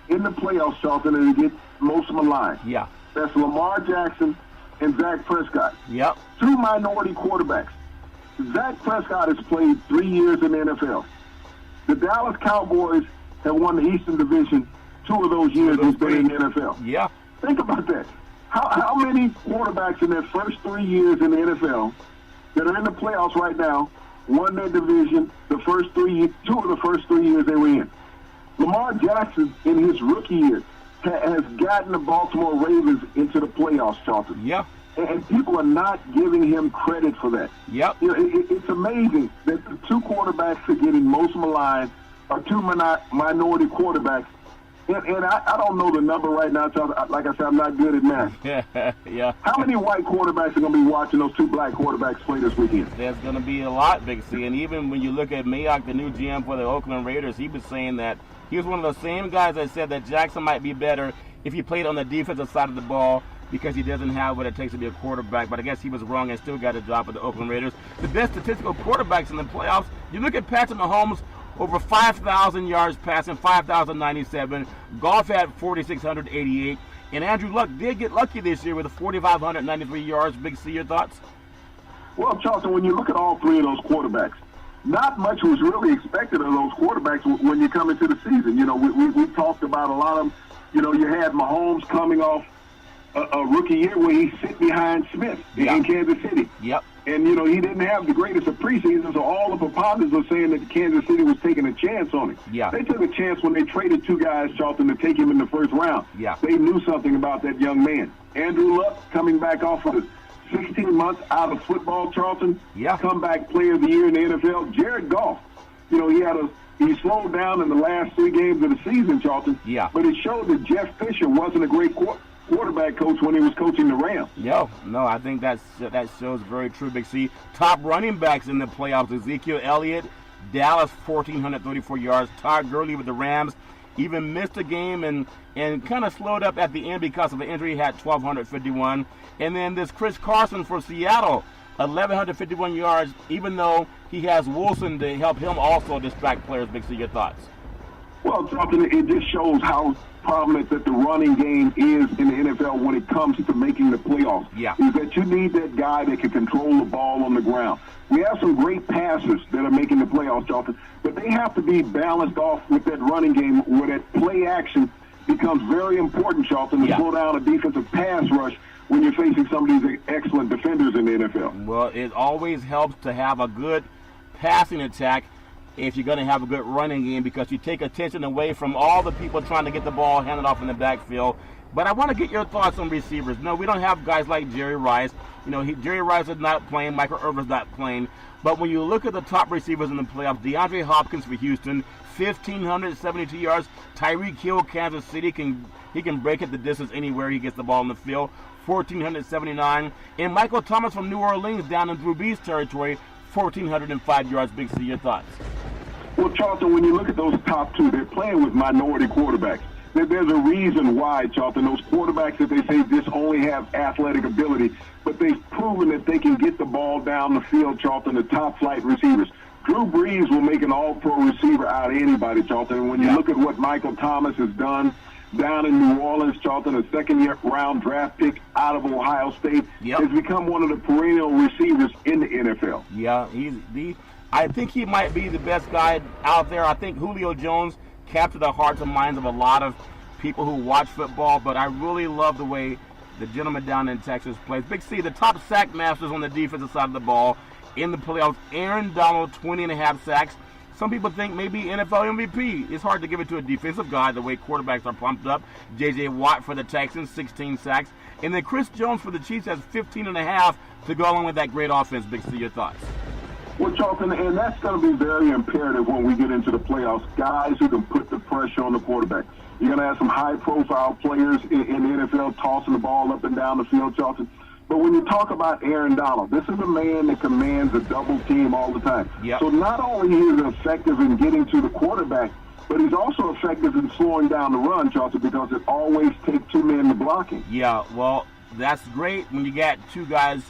in the playoffs, Charlton, and they get most maligned. Yeah. That's Lamar Jackson and Dak Prescott. Yep. 2 minority quarterbacks. Dak Prescott has played 3 years in the NFL. The Dallas Cowboys have won the Eastern Division 2 of those years he's been in the NFL. Yeah. Think about that. How many quarterbacks in their first 3 years in the NFL that are in the playoffs right now won their division the first 2 of the first 3 years they were in? Lamar Jackson, in his rookie year, has gotten the Baltimore Ravens into the playoffs, Charlton. Yeah. And people are not giving him credit for that. Yep. You know, it's amazing that the 2 quarterbacks that are getting most maligned are 2 minority quarterbacks. And I don't know the number right now, Charlton. Like I said, I'm not good at math. Yeah. How many white quarterbacks are going to be watching those 2 black quarterbacks play this weekend? There's going to be a lot, Big C. And even when you look at Mayock, the new GM for the Oakland Raiders, he was saying that he was one of the same guys that said that Jackson might be better if he played on the defensive side of the ball. because he doesn't have what it takes to be a quarterback. But I guess he was wrong and still got a job with the Oakland Raiders. The best statistical quarterbacks in the playoffs, you look at Patrick Mahomes, over 5,000 yards passing, 5,097. Goff had 4,688. And Andrew Luck did get lucky this year with 4,593 yards. Big C, your thoughts? Well, Charlton, when you look at all three of those quarterbacks, not much was really expected of those quarterbacks when you come into the season. You know, we talked about a lot of them. You know, you had Mahomes coming off a rookie year where he sit behind Smith in Kansas City. Yep. And, you know, he didn't have the greatest of preseasons, so all the preponderance were saying that Kansas City was taking a chance on him. Yeah. They took a chance when they traded two guys, Charlton, to take him in the first round. Yeah. They knew something about that young man. Andrew Luck coming back off of 16 months out of football, Charlton. Yeah. Comeback player of the year in the NFL. Jared Goff, you know, he slowed down in the last 3 games of the season, Charlton. Yeah. But it showed that Jeff Fisher wasn't a great quarterback coach when he was coaching the Rams. No, I think that shows very true, Big C. Top running backs in the playoffs: Ezekiel Elliott, Dallas, 1,434 yards. Todd Gurley with the Rams even missed a game and kind of slowed up at the end because of an injury. He had 1,251. And then this Chris Carson for Seattle, 1,151 yards, even though he has Wilson to help him also distract players. Big C, your thoughts? Well, Charlton, it just shows how prominent that the running game is in the NFL when it comes to making the playoffs. Yeah. Is that you need that guy that can control the ball on the ground. We have some great passers that are making the playoffs, Charlton, but they have to be balanced off with that running game where that play action becomes very important, Charlton, to slow down a defensive pass rush when you're facing some of these excellent defenders in the NFL. Well, it always helps to have a good passing attack if you're going to have a good running game, because you take attention away from all the people trying to get the ball handed off in the backfield. But I want to get your thoughts on receivers. No, we don't have guys like Jerry Rice. You know, Jerry Rice is not playing. Michael Irvin's not playing. But when you look at the top receivers in the playoffs, DeAndre Hopkins for Houston, 1,572 yards. Tyreek Hill, Kansas City, he can break it the distance anywhere he gets the ball in the field, 1,479. And Michael Thomas from New Orleans down in Drew Brees territory, 1,405 yards. Big C, your thoughts? Well, Charlton, when you look at those top two, they're playing with minority quarterbacks. There's a reason why, Charlton, those quarterbacks that they say just only have athletic ability, but they've proven that they can get the ball down the field, Charlton, the top flight receivers. Drew Brees will make an all-pro receiver out of anybody, Charlton. And when you look at what Michael Thomas has done down in New Orleans, Charlton, a second-round draft pick out of Ohio State, has become one of the perennial receivers in the NFL. Yeah, I think he might be the best guy out there. I think Julio Jones captured the hearts and minds of a lot of people who watch football, but I really love the way the gentleman down in Texas plays. Big C, the top sack masters on the defensive side of the ball in the playoffs. Aaron Donald, 20.5 sacks. Some people think maybe NFL MVP. It's hard to give it to a defensive guy the way quarterbacks are pumped up. J.J. Watt for the Texans, 16 sacks. And then Chris Jones for the Chiefs has 15.5 to go along with that great offense. Big C, your thoughts? Well, Charlton, and that's going to be very imperative when we get into the playoffs, guys who can put the pressure on the quarterback. You're going to have some high-profile players in the NFL tossing the ball up and down the field, Charlton. But when you talk about Aaron Donald, this is a man that commands a double team all the time. Yep. So not only is he effective in getting to the quarterback, but he's also effective in slowing down the run, Charlton, because it always takes 2 men to block him. Yeah, well, that's great when you got 2 guys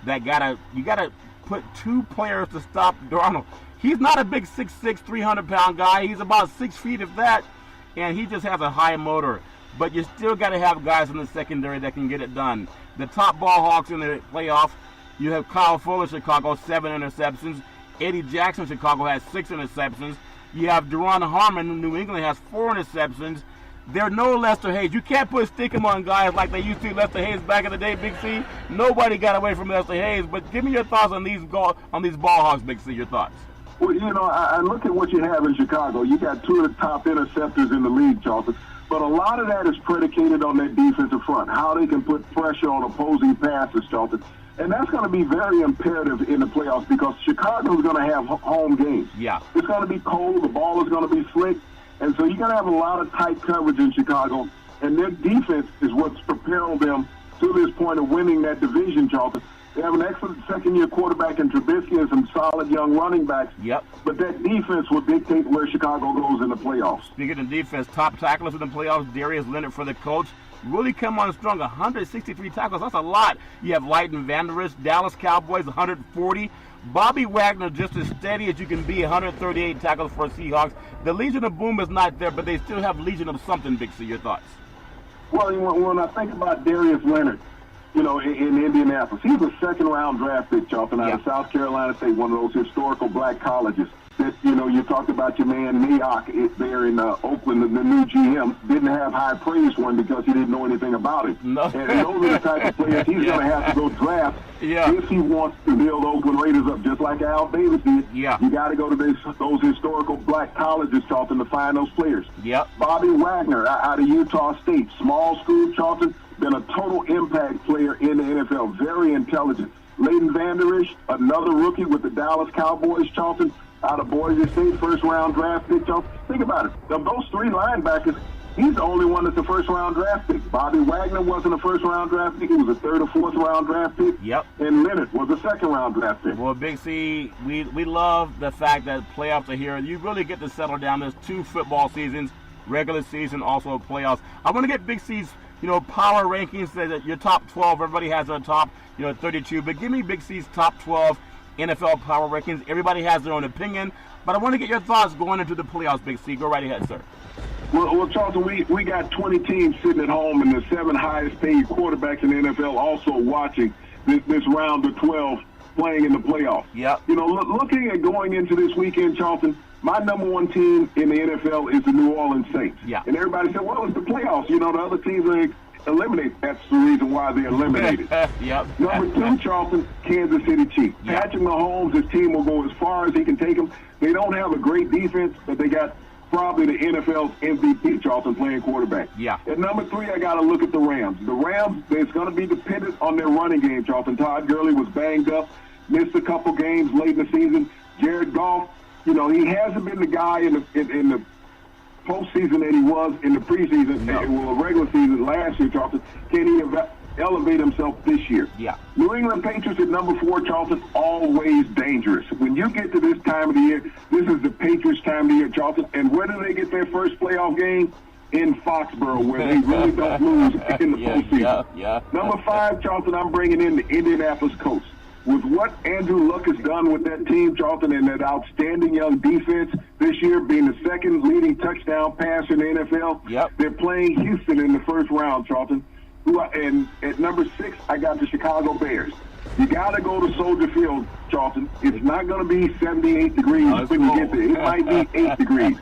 that you gotta put 2 players to stop Darnold. He's not a big 6'6", 300-pound guy. He's about 6 feet if that, and he just has a high motor. But you still got to have guys in the secondary that can get it done. The top ball hawks in the playoff, you have Kyle Fuller, Chicago, 7 interceptions. Eddie Jackson, Chicago, has 6 interceptions. You have Deron Harmon, New England, has 4 interceptions. They're no Lester Hayes. You can't put stigma on guys like they used to Lester Hayes back in the day, Big C. Nobody got away from Lester Hayes. But give me your thoughts on these ball hawks, Big C, your thoughts. Well, you know, I look at what you have in Chicago. You got 2 of the top interceptors in the league, Charlton. But a lot of that is predicated on that defensive front, how they can put pressure on opposing passes, Charlton. And that's going to be very imperative in the playoffs because Chicago is going to have home games. Yeah. It's going to be cold. The ball is going to be slick. And so you're going to have a lot of tight coverage in Chicago. And their defense is what's propelled them to this point of winning that division, Charlton. They have an excellent second-year quarterback in Trubisky and some solid young running backs. Yep. But that defense will dictate where Chicago goes in the playoffs. Speaking of defense, top tacklers in the playoffs, Darius Leonard for the Colts. really come on strong. 163 tackles. That's a lot. You have Leighton Vander Esch, Dallas Cowboys, 140. Bobby Wagner just as steady as you can be, 138 tackles for Seahawks. The Legion of Boom is not there, but they still have Legion of something, Big C. Your thoughts? Well, when I think about Darius Leonard, in Indianapolis, he was a second-round draft pick, Charlton, out of South Carolina State, one of those historical black colleges. That, you talked about your man Mayock there in Oakland, the new GM, didn't have high praise for him because he didn't know anything about it. No. And those are the type of players he's going to have to go draft if he wants to build Oakland Raiders up, just like Al Davis did. Yeah. You got to go to those historical black colleges, Charlton, to find those players. Yep. Bobby Wagner out of Utah State, small school, Charlton, been a total impact player in the NFL, very intelligent. Leighton Vander Esch, another rookie with the Dallas Cowboys, Charlton, out of Boise State, first-round draft pick. Charlton. Think about it. Of those three linebackers, he's the only one that's a first-round draft pick. Bobby Wagner wasn't a first-round draft pick. He was a third or fourth-round draft pick. Yep. And Leonard was a second-round draft pick. Well, Big C, we love the fact that playoffs are here. You really get to settle down. There's 2 football seasons, regular season, also playoffs. I want to get Big C's power rankings. That your top 12. Everybody has their top 32. But give me Big C's top 12 NFL power rankings. Everybody has their own opinion, but I want to get your thoughts going into the playoffs, Big C. Go right ahead, sir. Well, Charlton, we got 20 teams sitting at home, and the 7 highest-paid quarterbacks in the NFL also watching this round of 12 playing in the playoffs. Yep. Looking at going into this weekend, Charlton, my number 1 team in the NFL is the New Orleans Saints. Yeah. And everybody said, well, it's the playoffs. The other teams are eliminated. That's the reason why they're eliminated. Yep. Number 2, Charlton, Kansas City Chiefs. Yep. Patrick Mahomes, his team will go as far as he can take them. They don't have a great defense, but they got probably the NFL's MVP, Charlton, playing quarterback. Yeah. At number 3, I got to look at the Rams. The Rams, it's going to be dependent on their running game, Charlton. Todd Gurley was banged up, missed a couple games late in the season. Jared Goff, he hasn't been the guy in the postseason that he was in the preseason, regular season last year, Charlton. Can he elevate himself this year? Yeah. New England Patriots at number 4, Charlton, always dangerous. When you get to this time of the year, this is the Patriots' time of the year, Charlton. And where do they get their first playoff game? In Foxborough, where they really don't lose in the postseason. Yeah. Number 5, Charlton, I'm bringing in the Indianapolis Colts. With what Andrew Luck has done with that team, Charlton, and that outstanding young defense this year, being the second leading touchdown passer in the NFL, they're playing Houston in the first round, Charlton. And at number 6, I got the Chicago Bears. You got to go to Soldier Field, Charlton. It's not going to be 78 degrees when you get there. It might be 8 degrees,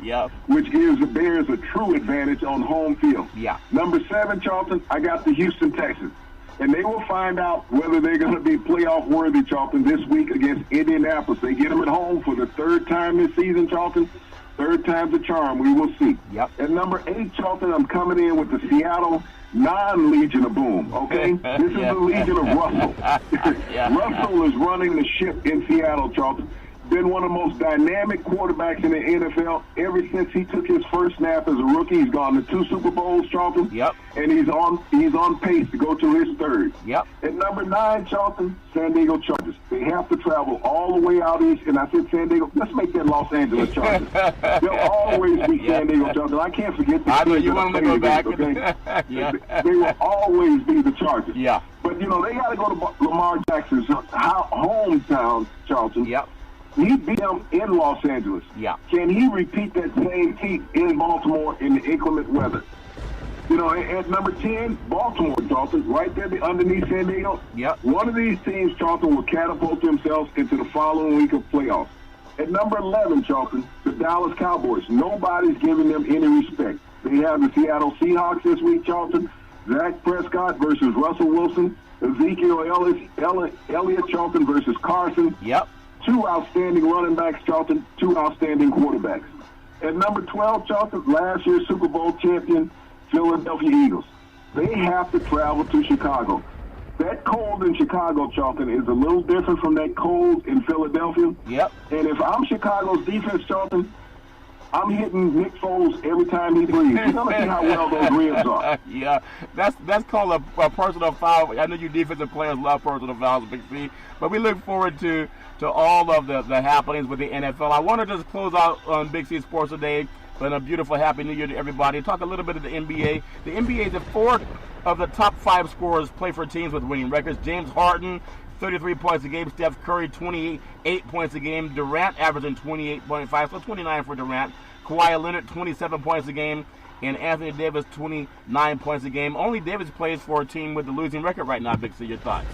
which gives the Bears a true advantage on home field. Yeah. Number 7, Charlton, I got the Houston Texans. And they will find out whether they're going to be playoff worthy, Charlton, this week against Indianapolis. They get them at home for the 3rd time this season, Charlton. 3rd time's a charm. We will see. Yep. At number 8, Charlton, I'm coming in with the Seattle non-Legion of Boom, okay? This is the Legion of Russell. Russell is running the ship in Seattle, Charlton. Been one of the most dynamic quarterbacks in the NFL ever since he took his first snap as a rookie. He's gone to 2 Super Bowls, Charlton. Yep. And he's on pace to go to his 3rd. Yep. At number 9, Charlton, San Diego Chargers. They have to travel all the way out east, and I said San Diego. Let's make that Los Angeles Chargers. They'll always be San Diego Chargers. I can't forget the I know you want them to go back. Okay? They will always be the Chargers. Yeah. But, they got to go to Lamar Jackson's hometown, Charlton. Yep. He beat them in Los Angeles. Yeah. Can he repeat that same feat in Baltimore in the inclement weather? At number 10, Baltimore, Charlton, right there underneath San Diego. Yep. One of these teams, Charlton, will catapult themselves into the following week of playoffs. At number 11, Charlton, the Dallas Cowboys. Nobody's giving them any respect. They have the Seattle Seahawks this week, Charlton. Dak Prescott versus Russell Wilson. Ezekiel Elliott, Charlton, versus Carson. Yep. 2 outstanding running backs, Charlton, 2 outstanding quarterbacks. At number 12, Charlton, last year's Super Bowl champion, Philadelphia Eagles. They have to travel to Chicago. That cold in Chicago, Charlton, is a little different from that cold in Philadelphia. Yep. And if I'm Chicago's defense, Charlton, I'm hitting Nick Foles every time he breathes. You're going to see how well those ribs are. Yeah, that's called a personal foul. I know you defensive players love personal fouls, Big C, but we look forward to all of the happenings with the NFL. I want to just close out on Big C Sports today, but a beautiful Happy New Year to everybody. Talk a little bit of the NBA. The NBA, the 4 of the top 5 scorers play for teams with winning records. James Harden, 33 points a game. Steph Curry, 28 points a game. Durant averaging 28.5, so 29 for Durant. Kawhi Leonard, 27 points a game. And Anthony Davis, 29 points a game. Only Davis plays for a team with the losing record right now, Big C. Your thoughts?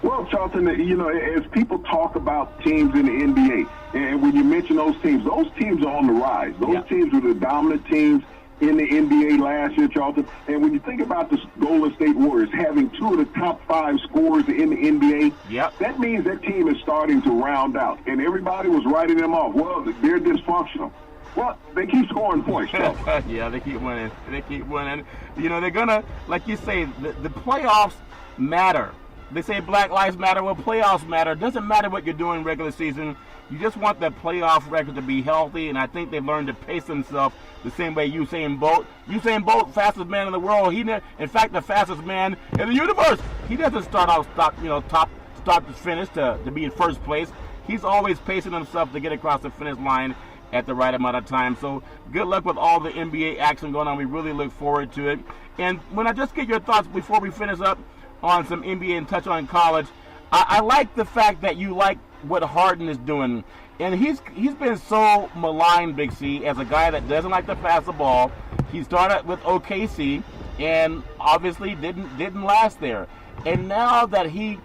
Well, Charlton, as people talk about teams in the NBA, and when you mention those teams are on the rise. Those teams were the dominant teams in the NBA last year, Charlton. And when you think about the Golden State Warriors having 2 of the top 5 scorers in the NBA, that means that team is starting to round out. And everybody was writing them off. Well, they're dysfunctional. Well, they keep scoring points, Charlton. Yeah, they keep winning. They keep winning. They're going to, like you say, the playoffs matter. They say Black Lives Matter. Well, playoffs matter. It doesn't matter what you're doing regular season. You just want the playoff record to be healthy, and I think they've learned to pace themselves the same way Usain Bolt. Usain Bolt, fastest man in the world. In fact, the fastest man in the universe. He doesn't start out start to finish to be in first place. He's always pacing himself to get across the finish line at the right amount of time. So good luck with all the NBA action going on. We really look forward to it. And when I just get your thoughts before we finish up on some NBA and touch on college, I like the fact that you like what Harden is doing. And he's been so maligned, Big C, as a guy that doesn't like to pass the ball. He started with OKC and obviously didn't last there. And now that you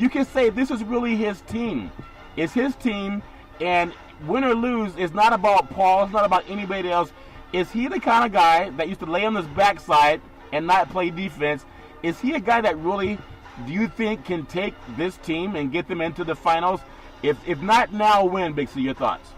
can say this is really his team. It's his team, and win or lose, it's not about Paul, it's not about anybody else. Is he the kind of guy that used to lay on his backside and not play defense? Is he a guy that really, do you think, can take this team and get them into the finals? If not now, when, Big C? Your thoughts?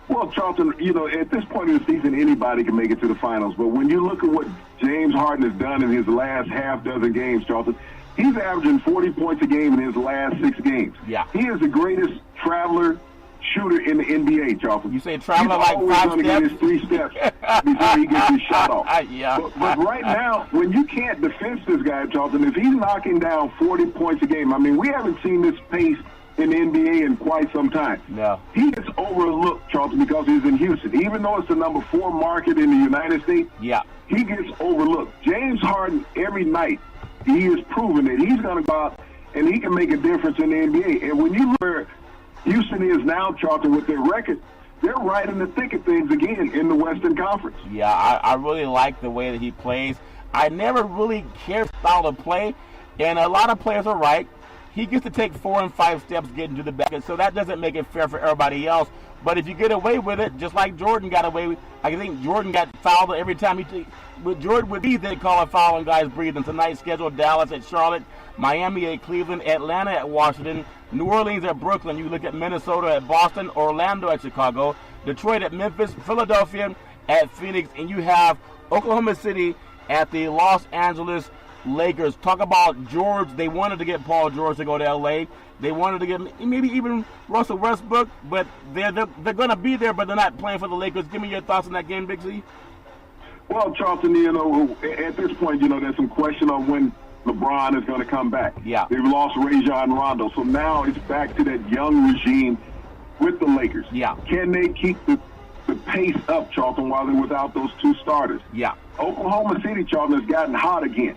Well, Charlton, at this point in the season, anybody can make it to the finals. But when you look at what James Harden has done in his last half dozen games, Charlton, he's averaging 40 points a game in his last 6 games. Yeah. He is the greatest traveler shooter in the NBA, Charlton. You say traveler like 5 steps? He's always going to get his 3 steps before he gets his shot off. Yeah. But right now, when you can't defend this guy, Charlton, if he's knocking down 40 points a game, I mean, we haven't seen this pace in the NBA in quite some time. No. He gets overlooked, Charlton, because he's in Houston. Even though it's the number 4 market in the United States, he gets overlooked. James Harden, every night, he is proving that he's going to go out and he can make a difference in the NBA. And when you look where Houston is now, Charlton, with their record, they're right in the thick of things again in the Western Conference. Yeah, I really like the way that he plays. I never really cared style of play, and a lot of players are right. He gets to take 4 and 5 steps getting to the basket, so that doesn't make it fair for everybody else. But if you get away with it, just like Jordan got away with, I think Jordan got fouled every time with Jordan would be, they call a foul on guys breathing. Tonight's schedule: Dallas at Charlotte, Miami at Cleveland, Atlanta at Washington, New Orleans at Brooklyn. You look at Minnesota at Boston, Orlando at Chicago, Detroit at Memphis, Philadelphia at Phoenix, and you have Oklahoma City at the Los Angeles Lakers. Talk about George. They wanted to get Paul George to go to L.A. They wanted to get maybe even Russell Westbrook, but they're going to be there, but they're not playing for the Lakers. Give me your thoughts on that game, Big C. Well, Charlton, at this point, there's some question on when LeBron is going to come back. Yeah. They've lost Rajon Rondo, so now it's back to that young regime with the Lakers. Yeah. Can they keep the pace up, Charlton, while they're without those 2 starters? Yeah. Oklahoma City, Charlton, has gotten hot again.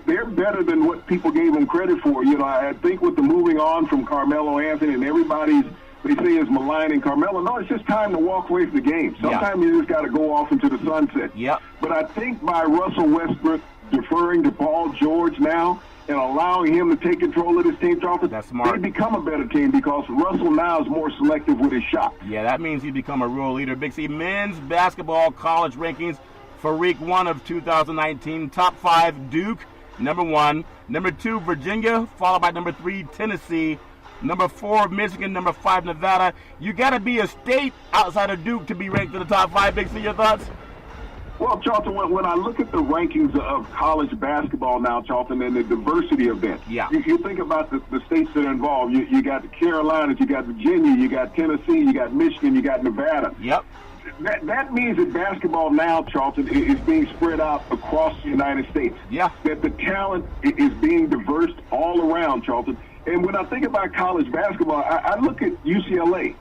They're better than what people gave them credit for. I think with the moving on from Carmelo Anthony and they say is maligning Carmelo. No, it's just time to walk away from the game. Sometimes you just got to go off into the sunset. Yep. But I think by Russell Westbrook deferring to Paul George now and allowing him to take control of this team, Charlton, that's smart. They become a better team because Russell now is more selective with his shot. Yeah, that means he become a real leader. Big C, men's basketball college rankings for week 1 of 2019. Top 5, Duke, number 1. Number 2, Virginia, followed by number 3, Tennessee. Number 4, Michigan. Number 5, Nevada. You got to be a state outside of Duke to be ranked in the top 5. Big C, your thoughts? Well, Charlton, when I look at the rankings of college basketball now, Charlton, and the diversity of that, you think about the states that are involved. You got the Carolinas, you got Virginia, you got Tennessee, you got Michigan, you got Nevada. Yep. that means that basketball now, Charlton, is being spread out across the United States. Yeah. That the talent is being diverse all around, Charlton. And when I think about college basketball, I look at UCLA.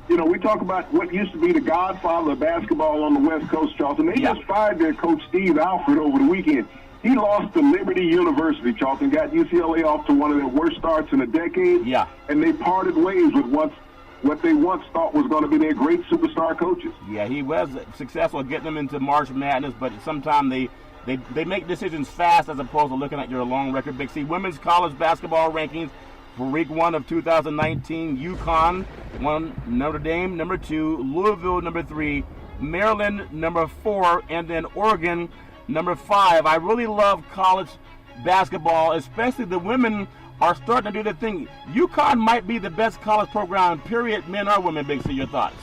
You know, we talk about what used to be the godfather of basketball on the West Coast, Charlton. They just fired their coach, Steve Alford, over the weekend. He lost to Liberty University, Charlton, got UCLA off to one of their worst starts in a decade. Yeah. And they parted ways with what they once thought was going to be their great superstar coaches. Yeah, he was successful getting them into March Madness, but sometimes they make decisions fast as opposed to looking at your long record. Big C, women's college basketball rankings for week 1 of 2019, UConn, 1, Notre Dame, number 2, Louisville, number 3, Maryland, number 4, and then Oregon, number 5. I really love college basketball, especially the women are starting to do the thing. UConn might be the best college program, period, men or women. Big C, your thoughts?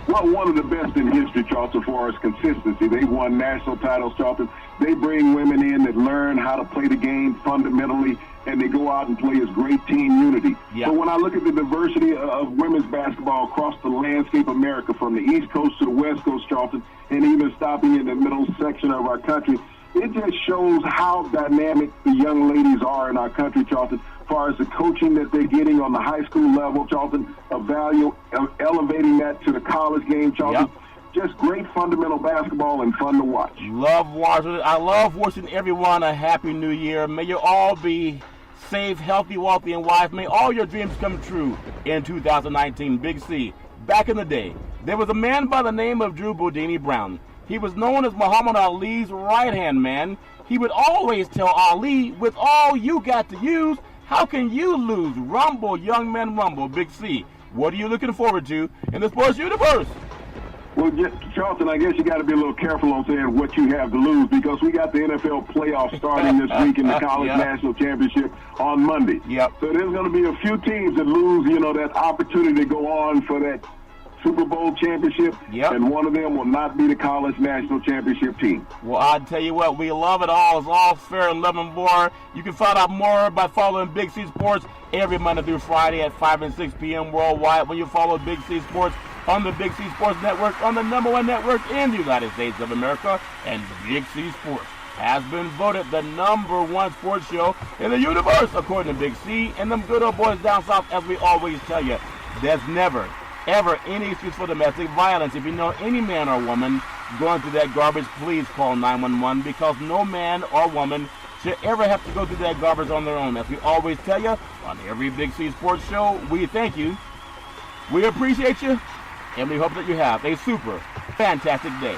Well, one of the best in history, Charlton, as far as consistency. They won national titles, Charlton. They bring women in that learn how to play the game fundamentally, and they go out and play as great team unity. Yeah. So when I look at the diversity of women's basketball across the landscape of America, from the East Coast to the West Coast, Charlton, and even stopping in the middle section of our country, it just shows how dynamic the young ladies are in our country, Charlton, as far as the coaching that they're getting on the high school level, Charlton, elevating that to the college game, Charlton. Yep. Just great fundamental basketball and fun to watch. Love watching it. I love wishing everyone a happy new year. May you all be safe, healthy, wealthy, and wise. May all your dreams come true in 2019. Big C, back in the day, there was a man by the name of Drew Boudini Brown. He was known as Muhammad Ali's right-hand man. He would always tell Ali, with all you got to use, how can you lose? Rumble, young men, rumble. Big C, what are you looking forward to in the sports universe? Well, Charlton, I guess you got to be a little careful on saying what you have to lose, because we got the NFL playoffs starting this week in the College National Championship on Monday. Yep. So there's going to be a few teams that lose, that opportunity to go on for that Super Bowl championship, and one of them will not be the College National Championship team. Well, I'll tell you what, we love it all. It's all fair and love and more. You can find out more by following Big C Sports every Monday through Friday at 5 and 6 p.m. worldwide. When you follow Big C Sports on the Big C Sports Network, on the #1 network in the United States of America, and Big C Sports has been voted the #1 sports show in the universe, according to Big C and them good old boys down south. As we always tell you, there's never, ever any excuse for domestic violence. If you know any man or woman going through that garbage, please call 911, because no man or woman should ever have to go through that garbage on their own. As we always tell you on every Big C Sports show, we thank you, we appreciate you, and we hope that you have a super fantastic day.